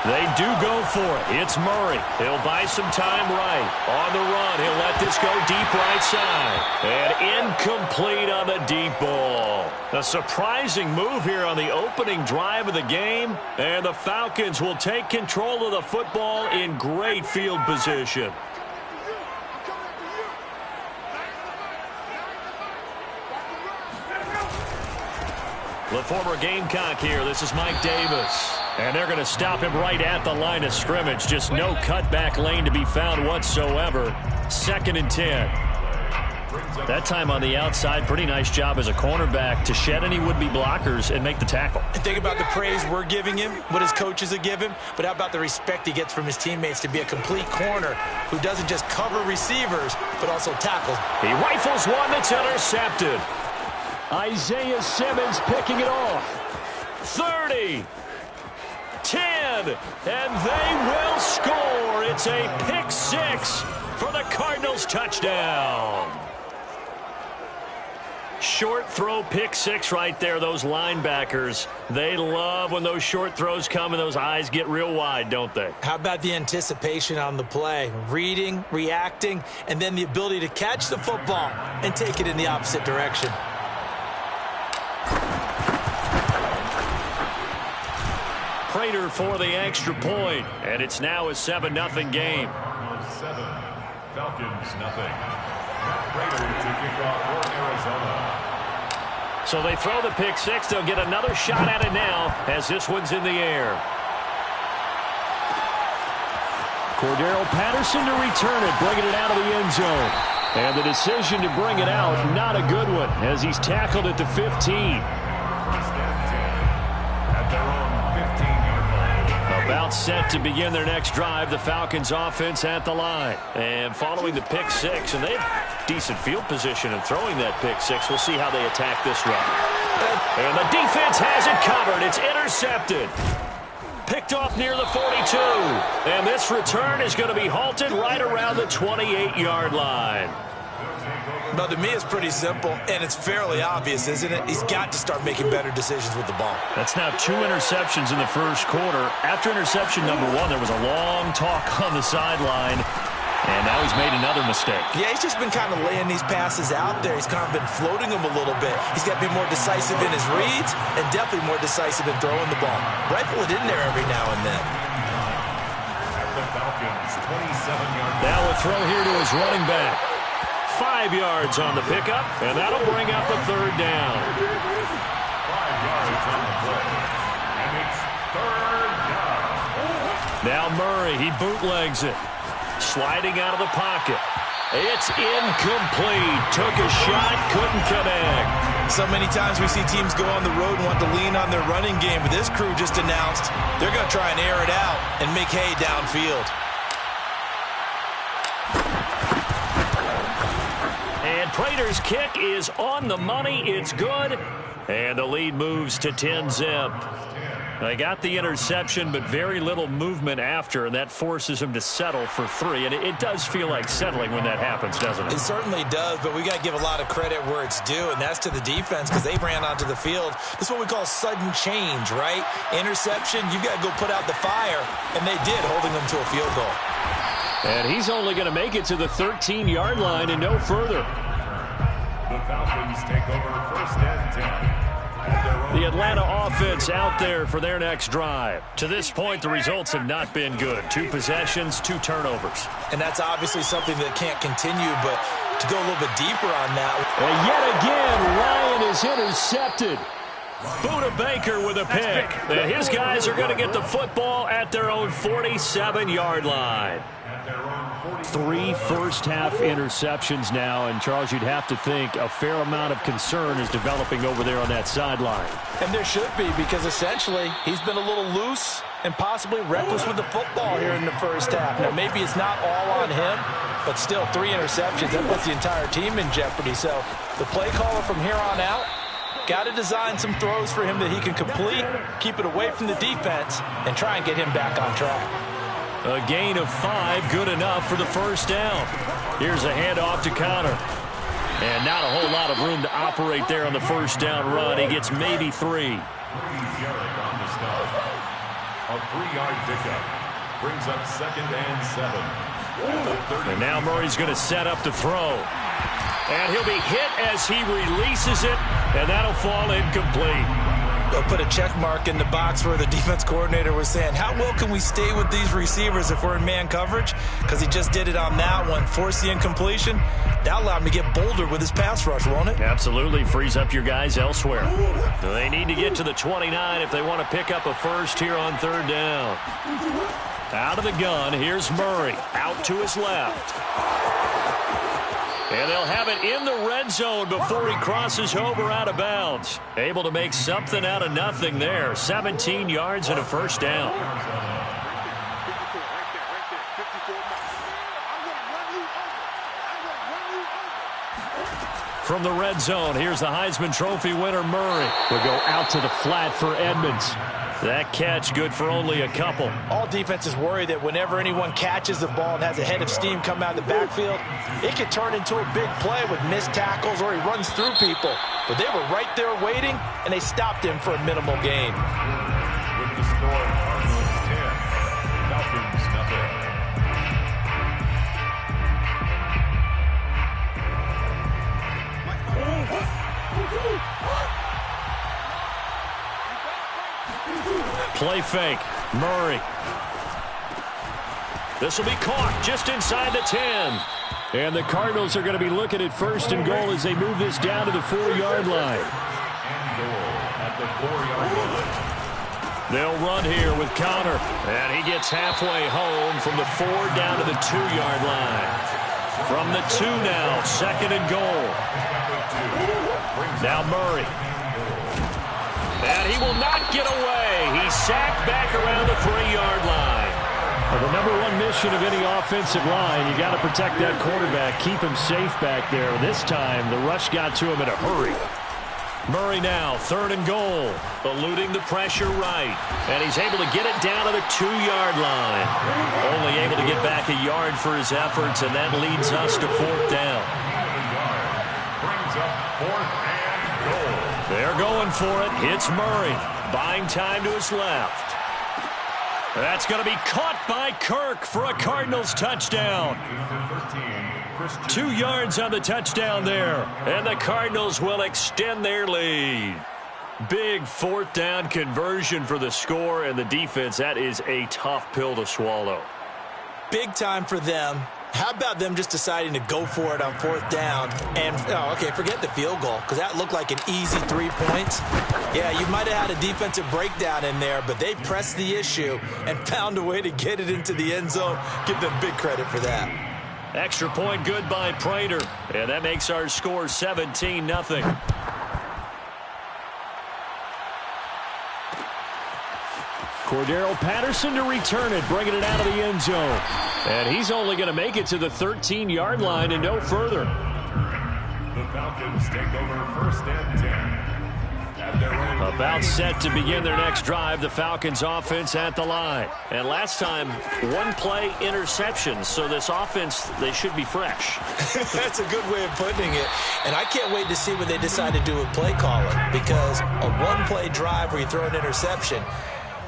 They do go for it. It's Murray. He'll buy some time right. On the run, he'll let this go deep right side. And incomplete on the deep ball. A surprising move here on the opening drive of the game. And the Falcons will take control of the football in great field position. The former Gamecock here. This is Mike Davis. And they're going to stop him right at the line of scrimmage. Just no cutback lane to be found whatsoever. 2nd and 10. That time on the outside, pretty nice job as a cornerback to shed any would-be blockers and make the tackle. And think about the praise we're giving him, what his coaches have given, but how about the respect he gets from his teammates to be a complete corner who doesn't just cover receivers, but also tackles. He rifles one that's intercepted. Isaiah Simmons picking it off. 30. 10. And they will score. It's a pick 6 for the Cardinals touchdown. Short throw pick 6 right there. Those linebackers, they love when those short throws come and those eyes get real wide, don't they? How about the anticipation on the play? Reading, reacting, and then the ability to catch the football and take it in the opposite direction. Prater for the extra point, and it's now a 7-0 game. 7, Falcons nothing. Matt Prater to kick off for Arizona. So they throw the pick 6. They'll get another shot at it now as this one's in the air. Cordero Patterson to return it, bringing it out of the end zone. And the decision to bring it out, not a good one, as he's tackled at the 15. 1st and 10 at their own 15-yard line. About set to begin their next drive, the Falcons offense at the line. And following the pick 6, and they have decent field position in throwing that pick 6. We'll see how they attack this run. And the defense has it covered. It's intercepted. Picked off near the 42. And this return is going to be halted right around the 28-yard line. But to me, it's pretty simple, and it's fairly obvious, isn't it? He's got to start making better decisions with the ball. That's now 2 interceptions in the first quarter. After interception number 1, there was a long talk on the sideline, and now he's made another mistake. Yeah, he's just been kind of laying these passes out there. He's kind of been floating them a little bit. He's got to be more decisive in his reads and definitely more decisive in throwing the ball. Rifle it in there every now and then. At the Falcons, 27-yard line. Now a throw here to his running back. 5 yards on the pickup, and that'll bring up a 3rd down. 5 yards on the play. And it's 3rd down. Now Murray, he bootlegs it. Sliding out of the pocket. It's incomplete. Took a shot, couldn't connect. So many times we see teams go on the road and want to lean on their running game, but this crew just announced they're going to try and air it out and make hay downfield. And Prater's kick is on the money. It's good. And the lead moves to 10-zip. They got the interception, but very little movement after, and that forces them to settle for 3. And it does feel like settling when that happens, doesn't it? It certainly does, but we got to give a lot of credit where it's due, and that's to the defense because they ran onto the field. This is what we call sudden change, right? Interception, you got to go put out the fire, and they did, holding them to a field goal. And he's only going to make it to the 13-yard line and no further. The Falcons take over first and 10. The Atlanta offense out there for their next drive. To this point, the results have not been good. 2 possessions, 2 turnovers. And that's obviously something that can't continue, but to go a little bit deeper on that. And yet again, Ryan is intercepted. Buda Baker with a pick. And his guys are going to get the football at their own 47-yard line. 3 first-half interceptions now, and Charles, you'd have to think a fair amount of concern is developing over there on that sideline. And there should be, because essentially he's been a little loose and possibly reckless with the football here in the first half. Now, maybe it's not all on him, but still 3 interceptions. That puts the entire team in jeopardy. So the play caller from here on out got to design some throws for him that he can complete, keep it away from the defense, and try and get him back on track. A gain of 5, good enough for the first down. Here's a handoff to Connor. And not a whole lot of room to operate there on the first down run. He gets maybe 3. A 3-yard pickup brings up 2nd and 7. And now Murray's going to set up to throw. And he'll be hit as he releases it, and that'll fall incomplete. They'll put a check mark in the box where the defense coordinator was saying, how well can we stay with these receivers if we're in man coverage? Because he just did it on that one, forced the incompletion. That allowed him to get bolder with his pass rush, won't it? Absolutely, frees up your guys elsewhere. They need to get to the 29 if they want to pick up a first here on 3rd down. Out of the gun, here's Murray, out to his left. And they'll have it in the red zone before he crosses over out of bounds. Able to make something out of nothing there. 17 yards and a first down. From the red zone, here's the Heisman Trophy winner, Murray. Will go out to the flat for Edmonds. That catch good for only a couple. All defenses worry that whenever anyone catches the ball and has a head of steam come out of the backfield, it could turn into a big play with missed tackles or he runs through people. But they were right there waiting, and they stopped him for a minimal gain. With the score, Cardinals 10, Falcons nothing. Play fake. Murray. This will be caught just inside the 10. And the Cardinals are going to be looking at 1st and goal as they move this down to the 4-yard line. And goal at the 4-yard line. They'll run here with Connor. And he gets halfway home from the 4 down to the 2-yard line. From the 2 now, 2nd and goal. Now Murray. And he will not get away. He's sacked back around the 3-yard line. Well, the number 1 mission of any offensive line, you got to protect that quarterback, keep him safe back there. This time, the rush got to him in a hurry. Murray now, 3rd and goal, eluding the pressure right. And he's able to get it down to the 2-yard line. Only able to get back a yard for his efforts, and that leads us to 4th down. Brings up 4th and goal. They're going for it. It's Murray. Buying time to his left. That's going to be caught by Kirk for a Cardinals touchdown. 2 yards on the touchdown there. And the Cardinals will extend their lead. Big 4th down conversion for the score, and the defense, that is a tough pill to swallow. Big time for them. How about them just deciding to go for it on 4th down? And, forget the field goal, because that looked like an easy 3 points. Yeah, you might have had a defensive breakdown in there, but they pressed the issue and found a way to get it into the end zone. Give them big credit for that. Extra point good by Prater. And that makes our score 17-0. Cordero Patterson to return it, bringing it out of the end zone. And he's only going to make it to the 13-yard line and no further. The Falcons take over 1st and 10. About set to begin their next drive, the Falcons offense at the line. And last time, one play interception, so this offense, they should be fresh. That's a good way of putting it. And I can't wait to see what they decide to do with play calling, because a one-play drive where you throw an interception,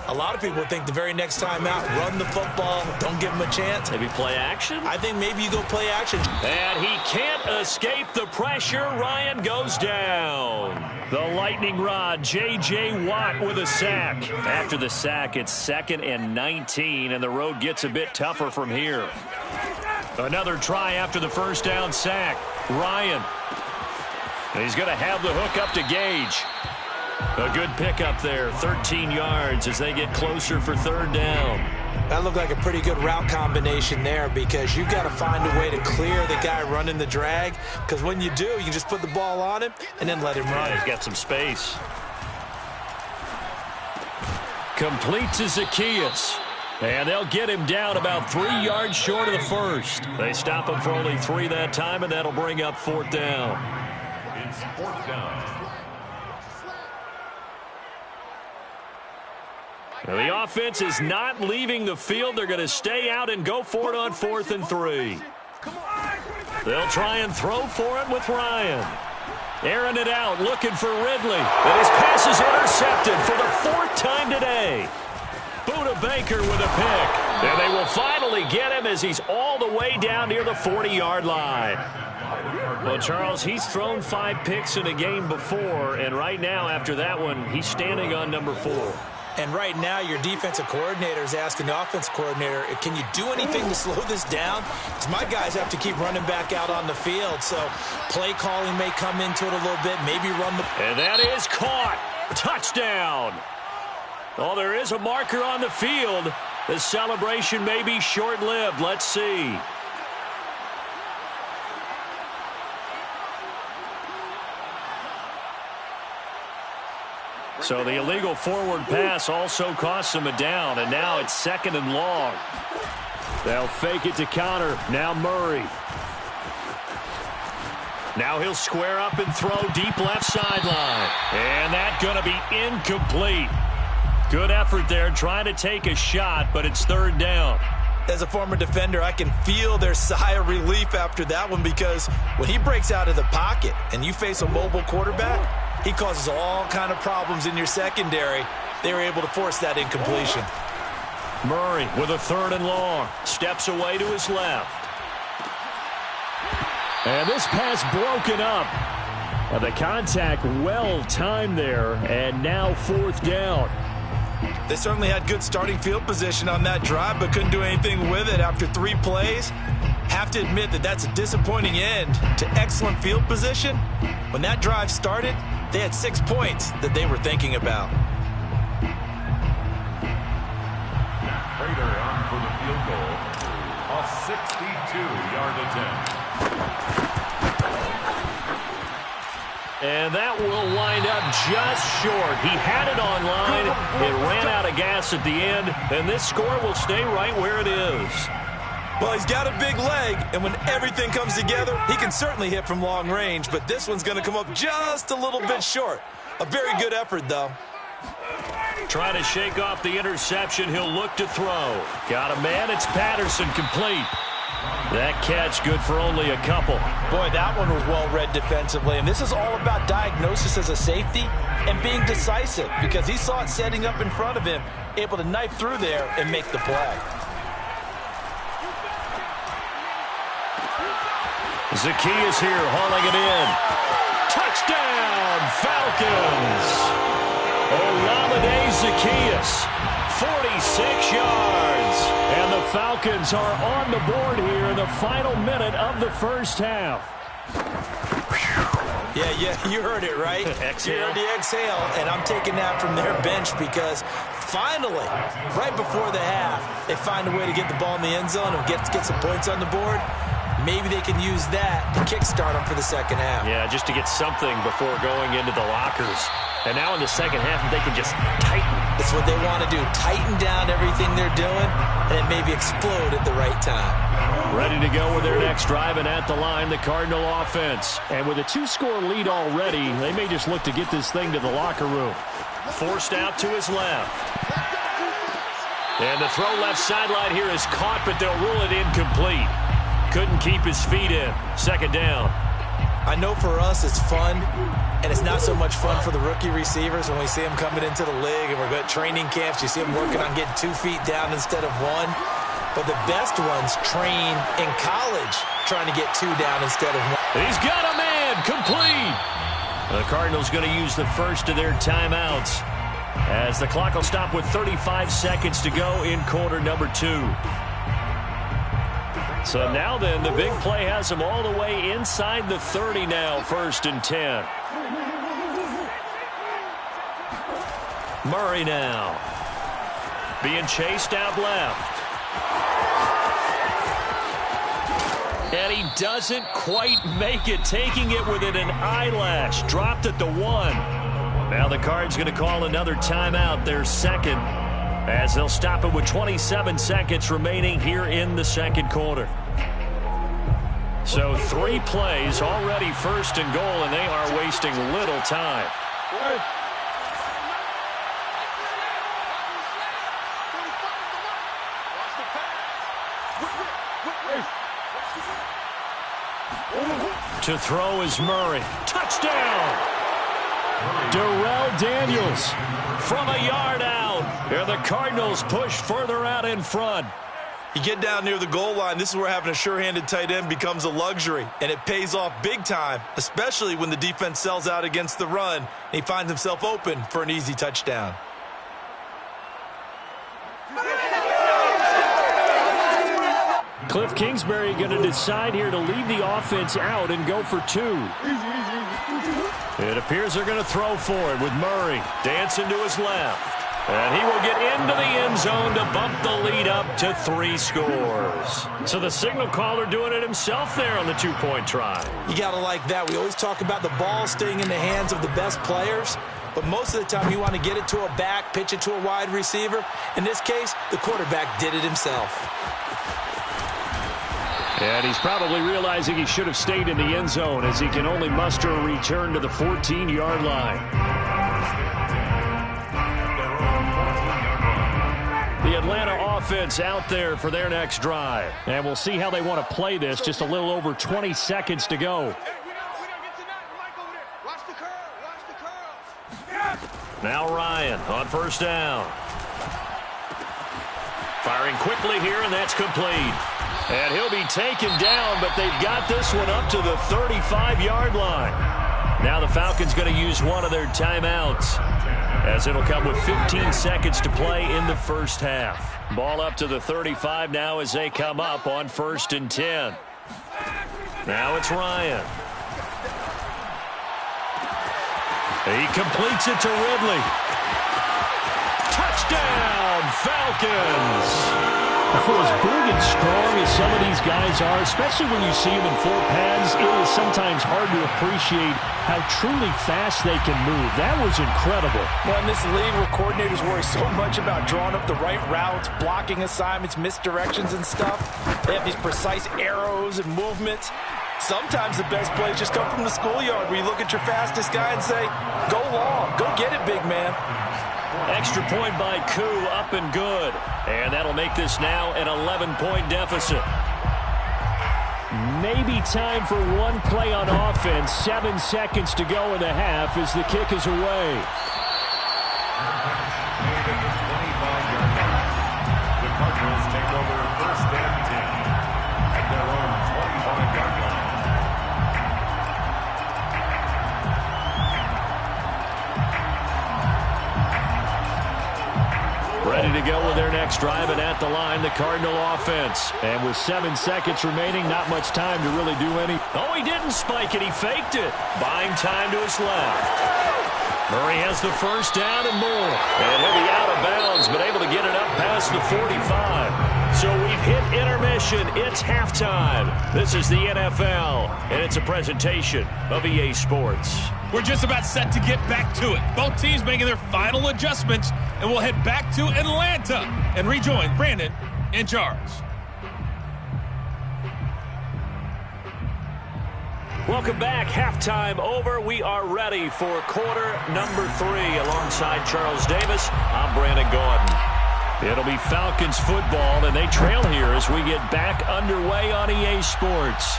a lot of people think the very next time out, run the football, don't give them a chance. Maybe play action? I think maybe you go play action. And he can't escape the pressure. Ryan goes down. The lightning rod, J.J. Watt with a sack. After the sack, it's 2nd and 19, and the road gets a bit tougher from here. Another try after the first down sack. Ryan. And he's going to have the hook up to Gage. A good pickup there, 13 yards as they get closer for 3rd down. That looked like a pretty good route combination there, because you've got to find a way to clear the guy running the drag, because when you do, you can just put the ball on him and then let him run. Yeah, he's got some space. Complete to Zacchaeus. And they'll get him down about 3 yards short of the first. They stop him for only 3 that time, and that'll bring up 4th down. It's 4th down. The offense is not leaving the field. They're going to stay out and go for it on 4th and 3. They'll try and throw for it with Ryan. Airing it out, looking for Ridley. And his pass is intercepted for the 4th time today. Budda Baker with a pick. And they will finally get him as he's all the way down near the 40-yard line. Well, Charles, he's thrown 5 picks in a game before, and right now after that one, he's standing on number 4. And right now, your defensive coordinator is asking the offensive coordinator, can you do anything to slow this down? Because my guys have to keep running back out on the field. So play calling may come into it a little bit, maybe run the... And that is caught. Touchdown. Well, there is a marker on the field. The celebration may be short-lived. Let's see. So the illegal forward pass also costs him a down, and now it's 2nd and long. They'll fake it to counter. Now Murray. Now he'll square up and throw deep left sideline. And that's going to be incomplete. Good effort there trying to take a shot, but it's 3rd down. As a former defender, I can feel their sigh of relief after that one, because when he breaks out of the pocket and you face a mobile quarterback, he causes all kind of problems in your secondary. They were able to force that incompletion. Murray with a 3rd and long. Steps away to his left. And this pass broken up. The contact well timed there, and now 4th down. They certainly had good starting field position on that drive, but couldn't do anything with it after 3 plays. Have to admit that that's a disappointing end to excellent field position. When that drive started, they had 6 points that they were thinking about. Prater on for the field goal. A 62-yard attempt. And that will wind up just short. He had it on line. It ran out of gas at the end, and this score will stay right where it is. Well, he's got a big leg, and when everything comes together, he can certainly hit from long range, but this one's going to come up just a little bit short. A very good effort, though. Trying to shake off the interception. He'll look to throw. Got a man. It's Patterson, complete. That catch good for only a couple. Boy, that one was well read defensively, and this is all about diagnosis as a safety and being decisive, because he saw it setting up in front of him, able to knife through there and make the play. Zacchaeus here hauling it in. Touchdown, Falcons. Olamide Zacchaeus, 46 yards. And the Falcons are on the board here in the final minute of the first half. Yeah, you heard it, right? Exhale. You heard the exhale, and I'm taking that from their bench, because finally, right before the half, they find a way to get the ball in the end zone and get some points on the board. Maybe they can use that to kickstart them for the second half. Yeah, just to get something before going into the lockers. And now in the second half, they can just tighten. That's what they want to do. Tighten down everything they're doing, and then maybe explode at the right time. Ready to go with their next drive, and at the line, the Cardinal offense. And with a 2-score lead already, they may just look to get this thing to the locker room. Forced out to his left. And the throw left sideline here is caught, but they'll rule it incomplete. Couldn't keep his feet in. Second down. I know for us it's fun, and it's not so much fun for the rookie receivers when we see them coming into the league and we're at training camps. You see them working on getting 2 feet down instead of 1. But the best ones train in college trying to get 2 down instead of 1. He's got a man. Complete. The Cardinals going to use the first of their timeouts as the clock will stop with 35 seconds to go in quarter number 2. So now then, the big play has them all the way inside the 30 now, 1st and 10. Murray now. Being chased out left. And he doesn't quite make it, taking it within an eyelash. Dropped at the 1. Now the Cards going to call another timeout, their second, as they'll stop it with 27 seconds remaining here in the second quarter. So 3 plays, already 1st and goal, and they are wasting little time. To throw is Murray. Touchdown! Darrell Daniels from a yard out. And the Cardinals push further out in front. You get down near the goal line, this is where having a sure-handed tight end becomes a luxury, and it pays off big time, especially when the defense sells out against the run, and he finds himself open for an easy touchdown. Cliff Kingsbury going to decide here to leave the offense out and go for 2. It appears they're going to throw for it with Murray dancing to his left. And he will get into the end zone to bump the lead up to 3 scores. So the signal caller doing it himself there on the 2-point try. You got to like that. We always talk about the ball staying in the hands of the best players, but most of the time you want to get it to a back, pitch it to a wide receiver. In this case, the quarterback did it himself. And he's probably realizing he should have stayed in the end zone as he can only muster a return to the 14-yard line. The Atlanta offense out there for their next drive. And we'll see how they want to play this. Just a little over 20 seconds to go. Now Ryan on 1st down. Firing quickly here, and that's complete. And he'll be taken down, but they've got this one up to the 35-yard line. Now the Falcons going to use one of their timeouts, as it'll come with 15 seconds to play in the first half. Ball up to the 35 now as they come up on 1st and 10. Now it's Ryan. He completes it to Ridley. Touchdown, Falcons! For as big and strong as some of these guys are, especially when you see them in full pads, it is sometimes hard to appreciate how truly fast they can move. That was incredible. Well, in this league where coordinators worry so much about drawing up the right routes, blocking assignments, misdirections and stuff, they have these precise arrows and movements. Sometimes the best plays just come from the schoolyard where you look at your fastest guy and say, go long, go get it, big man. Extra point by Koo, up and good. And that'll make this now an 11-point deficit. Maybe time for one play on offense. 7 seconds to go in the half as the kick is away. The Cardinals take over 1st and 10 at their own 25-yard line. Ready to go with their next drive, and at the line, the Cardinal offense. And with 7 seconds remaining, not much time to really do any. Oh, he didn't spike it. He faked it. Buying time to his left. Murray has the first down and more. And he'll be out of bounds, but able to get it up past the 45. So we've hit intermission. It's halftime. This is the NFL, and it's a presentation of EA Sports. We're just about set to get back to it. Both teams making their final adjustments, and we'll head back to Atlanta and rejoin Brandon and Charles. Welcome back. Halftime over. We are ready for quarter number 3. Alongside Charles Davis, I'm Brandon Gaudin. It'll be Falcons football, and they trail here as we get back underway on EA Sports.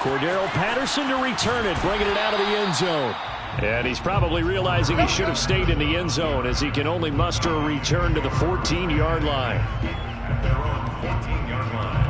Cordero Patterson to return it, bringing it out of the end zone. And he's probably realizing he should have stayed in the end zone as he can only muster a return to the 14-yard line. At their own 14-yard line.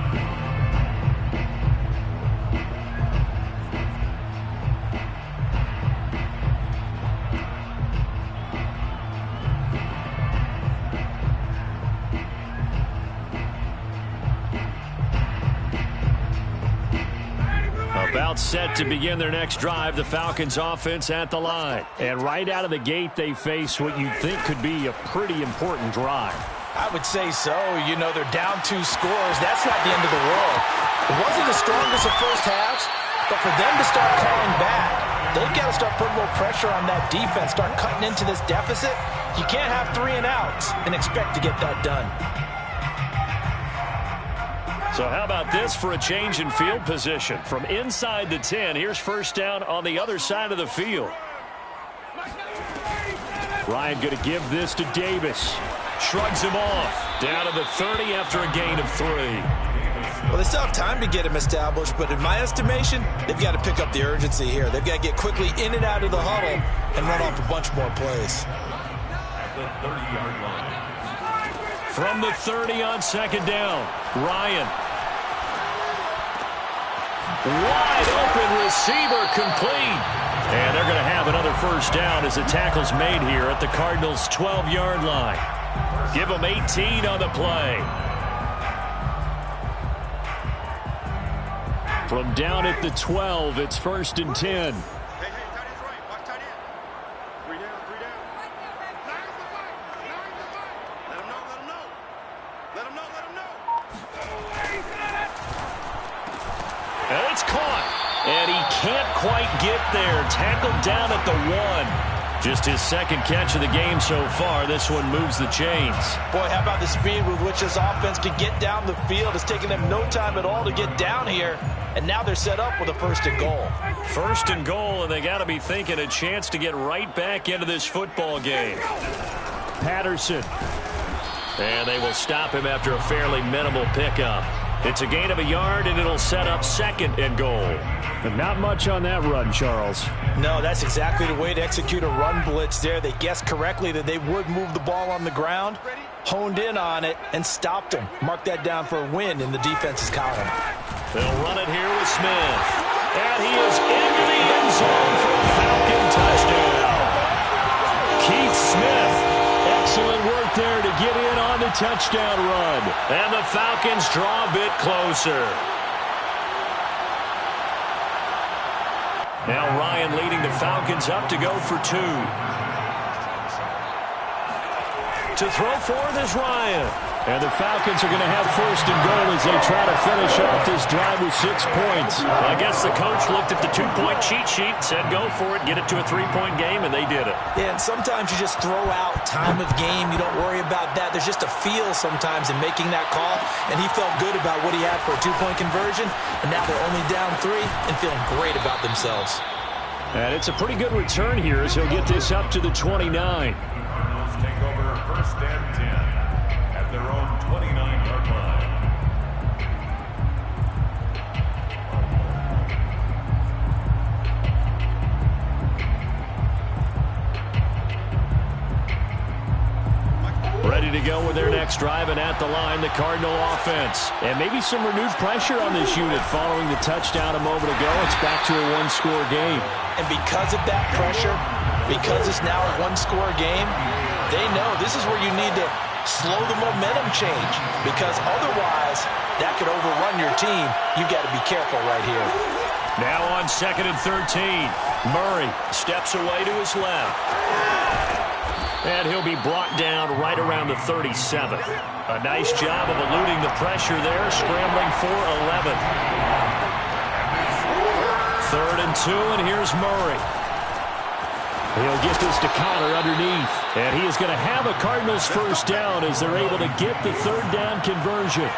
About set to begin their next drive, the Falcons offense at the line. And right out of the gate, they face what you'd think could be a pretty important drive. I would say so. You know, they're down 2 scores. That's not the end of the world. It wasn't the strongest of first halves, but for them to start calling back, they've got to start putting a little pressure on that defense, start cutting into this deficit. You can't have 3 and outs and expect to get that done. So how about this for a change in field position? From inside the 10, here's first down on the other side of the field. Ryan going to give this to Davis. Shrugs him off. Down to the 30 after a gain of 3. Well, they still have time to get him established, but in my estimation, they've got to pick up the urgency here. They've got to get quickly in and out of the huddle and run off a bunch more plays. At the 30-yard line. From the 30 on second down, Ryan. Wide open receiver complete. And they're going to have another first down as the tackle's made here at the Cardinals' 12-yard line. Give them 18 on the play. From down at the 12, it's first and 10. And it's caught. And he can't quite get there. Tackled down at the 1. Just his second catch of the game so far. This one moves the chains. Boy, how about the speed with which this offense can get down the field? It's taken them no time at all to get down here. And now they're set up with a first and goal. First and goal, and they got to be thinking a chance to get right back into this football game. Patterson. And they will stop him after a fairly minimal pickup. It's a gain of a yard, and it'll set up second and goal. But not much on that run, Charles. No, that's exactly the way to execute a run blitz there. They guessed correctly that they would move the ball on the ground, honed in on it, and stopped them. Mark that down for a win in the defense's column. They'll run it here with Smith. And he is into the end zone for a Falcon touchdown. Keith Smith. Excellent work there to get in on the touchdown run. And the Falcons draw a bit closer. Now Ryan leading the Falcons up to go for 2. To throw forward is Ryan. And the Falcons are going to have first and goal as they try to finish off this drive with 6 points. I guess the coach looked at the 2-point cheat sheet, said go for it, get it to a 3-point game, and they did it. Yeah, and sometimes you just throw out time of game. You don't worry about that. There's just a feel sometimes in making that call, and he felt good about what he had for a 2-point conversion, and now they're only down 3 and feeling great about themselves. And it's a pretty good return here as he'll get this up to the 29. Cardinals take over first and 10. At their own 29-yard line. Ready to go with their next drive, and at the line, the Cardinal offense. And maybe some renewed pressure on this unit following the touchdown a moment ago. It's back to a 1-score game. And because of that pressure, because it's now a 1-score game, they know this is where you need to slow the momentum change, because otherwise that could overrun your team. You've got to be careful right here. Now on 2nd and 13. Murray steps away to his left. And he'll be brought down right around the 37. A nice job of eluding the pressure there, scrambling for 11. 3rd and 2, and here's Murray. He'll get this to Conner underneath. And he is going to have a Cardinals first down as they're able to get the 3rd down conversion.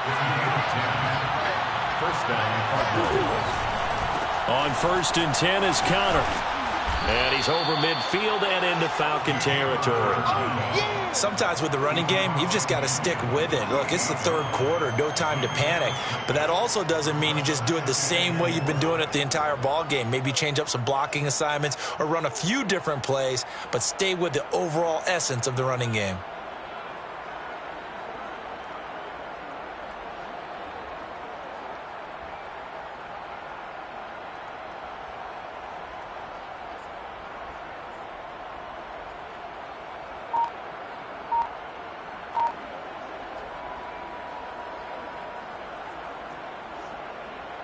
First down, Cardinals. On 1st and 10 is Conner. And he's over midfield and into Falcon territory. Sometimes with the running game, you've just got to stick with it. Look, it's the 3rd quarter, no time to panic. But that also doesn't mean you just do it the same way you've been doing it the entire ball game. Maybe change up some blocking assignments or run a few different plays, but stay with the overall essence of the running game.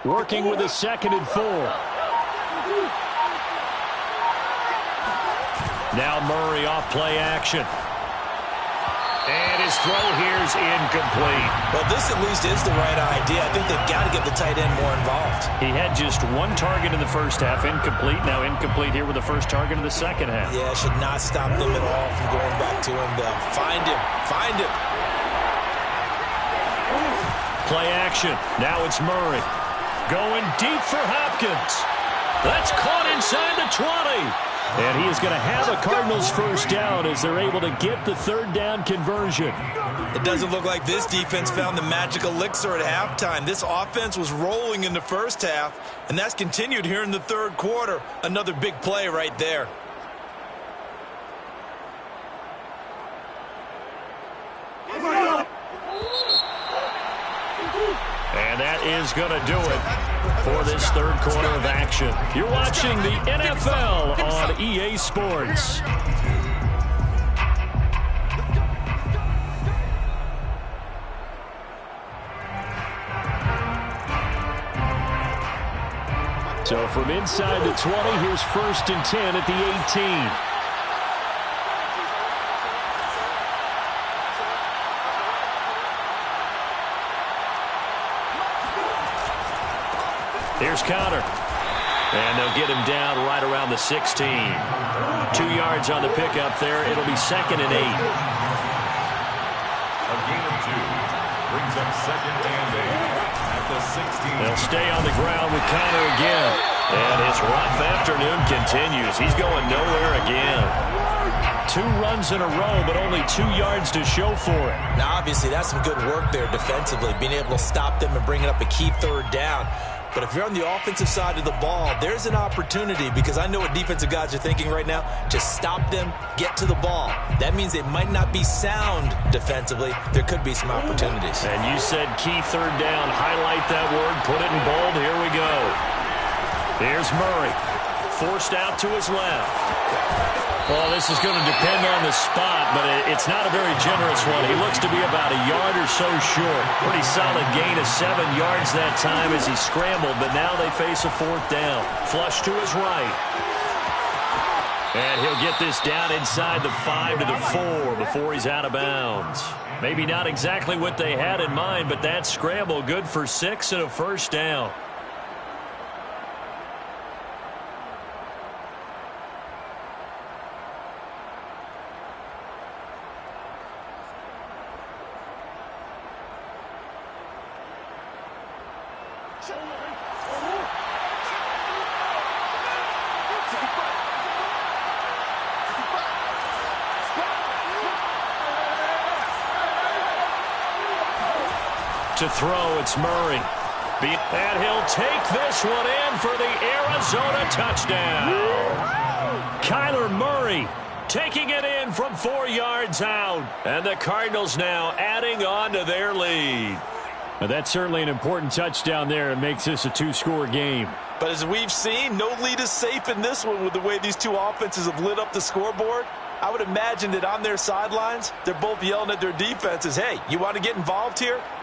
Working with a 2nd and 4. Now Murray off play action. And his throw here is incomplete. Well, this at least is the right idea. I think they've got to get the tight end more involved. He had just 1 target in the first half, incomplete. Now incomplete here with the first target of the second half. Yeah, should not stop them at all from going back to him. They'll find him. Find him. Play action. Now it's Murray. Going deep for Hopkins. That's caught inside the 20. And he is going to have a Cardinals first down as they're able to get the 3rd down conversion. It doesn't look like this defense found the magic elixir at halftime. This offense was rolling in the first half, and that's continued here in the 3rd quarter. Another big play right there. And that is going to do it for this 3rd quarter of action. You're watching the NFL on EA Sports. So from inside the 20, here's 1st and 10 at the 18. Here's Conner. And they'll get him down right around the 16. 2 yards on the pickup there. It'll be 2nd and 8. A gain of 2 brings up 2nd and 8 at the 16. They'll stay on the ground with Conner again. And his rough afternoon continues. He's going nowhere again. 2 runs in a row, but only 2 yards to show for it. Now, obviously, that's some good work there defensively, being able to stop them and bring it up a key 3rd down. But if you're on the offensive side of the ball, there's an opportunity, because I know what defensive guys are thinking right now. Just stop them, get to the ball. That means they might not be sound defensively. There could be some opportunities. And you said key 3rd down. Highlight that word. Put it in bold. Here we go. Here's Murray. Forced out to his left. Well, this is going to depend on the spot, but it's not a very generous one. He looks to be about a yard or so short. Pretty solid gain of 7 yards that time as he scrambled, but now they face a 4th down. Flush to his right. And he'll get this down inside the 5 to the 4 before he's out of bounds. Maybe not exactly what they had in mind, but that scramble good for 6 and a first down. To throw, it's Murray. And he'll take this one in for the Arizona touchdown. Kyler Murray taking it in from 4 yards out. And the Cardinals now adding on to their lead. Well, that's certainly an important touchdown there. It makes this a 2-score game. But as we've seen, no lead is safe in this one with the way these 2 offenses have lit up the scoreboard. I would imagine that on their sidelines, they're both yelling at their defenses, hey, you want to get involved here?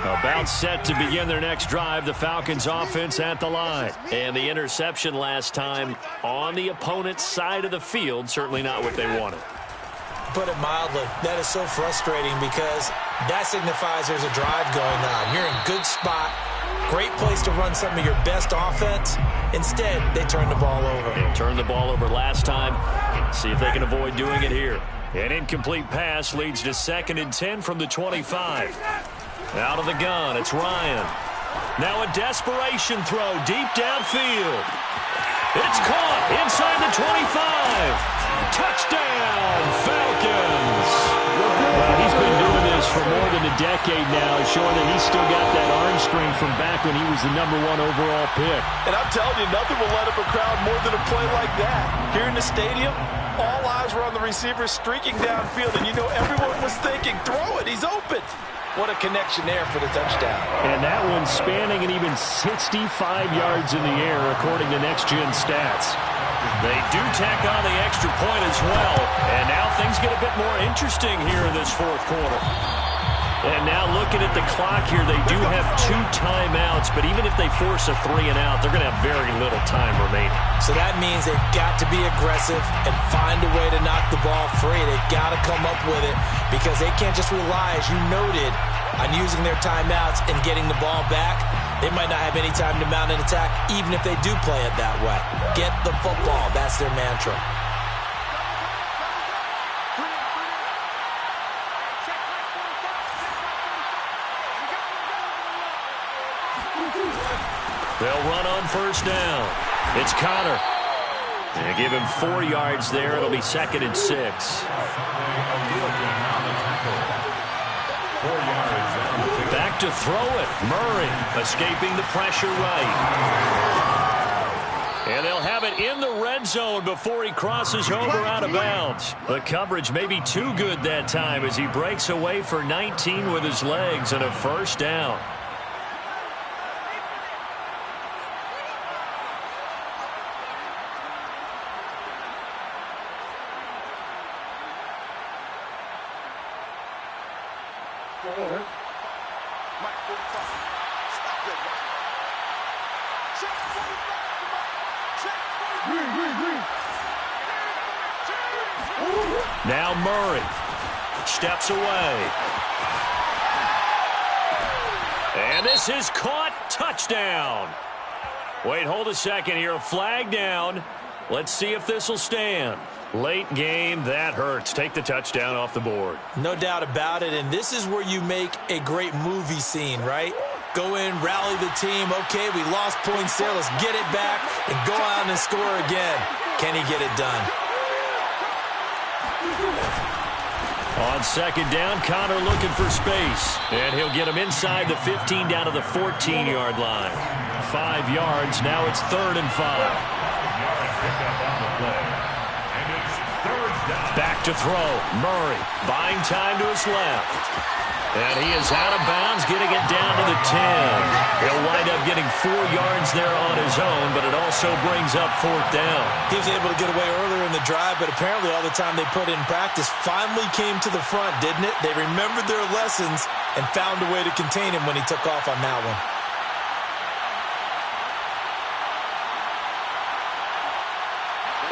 About set to begin their next drive, the Falcons offense at the line. And the interception last time on the opponent's side of the field, certainly not what they wanted. Put it mildly, that is so frustrating because that signifies there's a drive going on. You're in good spot, great place to run some of your best offense. Instead, they turn the ball over. They turned the ball over last time. See if they can avoid doing it here. An incomplete pass leads to 2nd and 10 from the 25. Out of the gun, it's Ryan. Now a desperation throw deep downfield. It's caught inside the 25. Touchdown, Falcons. Well, he's been doing this for more than a decade now, showing that he's still got that arm strength from back when he was the #1 overall pick. And I'm telling you, nothing will light up a crowd more than a play like that. Here in the stadium, all eyes were on the receiver streaking downfield, and you know everyone was thinking, throw it, he's open. What a connection there for the touchdown. And that one spanning an even 65 yards in the air, according to Next Gen Stats. They do tack on the extra point as well. And now things get a bit more interesting here in this 4th quarter. And now looking at the clock here, they do have 2 timeouts, but even if they force a 3 and out, they're going to have very little time remaining. So that means they've got to be aggressive and find a way to knock the ball free. They've got to come up with it because they can't just rely, as you noted, on using their timeouts and getting the ball back. They might not have any time to mount an attack, even if they do play it that way. Get the football. That's their mantra. They'll run on 1st down. It's Connor. They give him 4 yards there. It'll be 2nd and 6. Back to throw it. Murray escaping the pressure right. And they'll have it in the red zone before he crosses over out of bounds. The coverage may be too good that time as he breaks away for 19 with his legs and a 1st down. Now Murray steps away. And this is caught. Touchdown. Wait, hold a second here. A flag down. Let's see if this will stand. Late game, that hurts. Take the touchdown off the board. No doubt about it, and this is where you make a great movie scene, right? Go in, rally the team. Okay, we lost points there. Let's get it back and go out and score again. Can he get it done? On 2nd down, Connor looking for space. And he'll get him inside the 15 down to the 14-yard line. 5 yards. Now it's 3rd and 5. Back to throw. Murray buying time to his left. And he is out of bounds, getting it down to the 10. He'll wind up getting 4 yards there on his own, but it also brings up 4th down. He was able to get away earlier in the drive, but apparently all the time they put in practice finally came to the front, didn't it? They remembered their lessons and found a way to contain him when he took off on that one.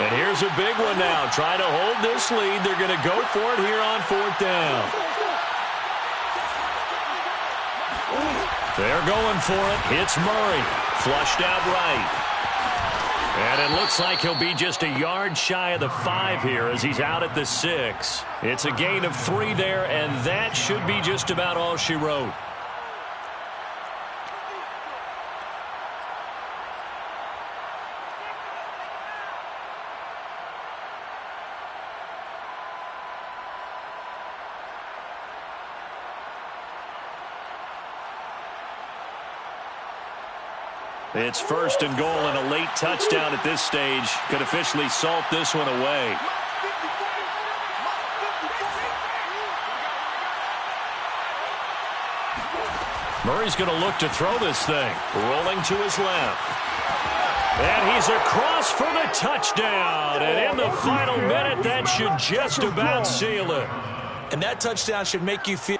And here's a big one now. Trying to hold this lead. They're going to go for it here on 4th down. They're going for it. It's Murray. Flushed out right. And it looks like he'll be just a yard shy of the 5 here as he's out at the 6. It's a gain of 3 there, and that should be just about all she wrote. It's 1st and goal, and a late touchdown at this stage could officially salt this one away. Murray's going to look to throw this thing. Rolling to his left. And he's across for the touchdown. And in the final minute, that should just about seal it. And that touchdown should make you feel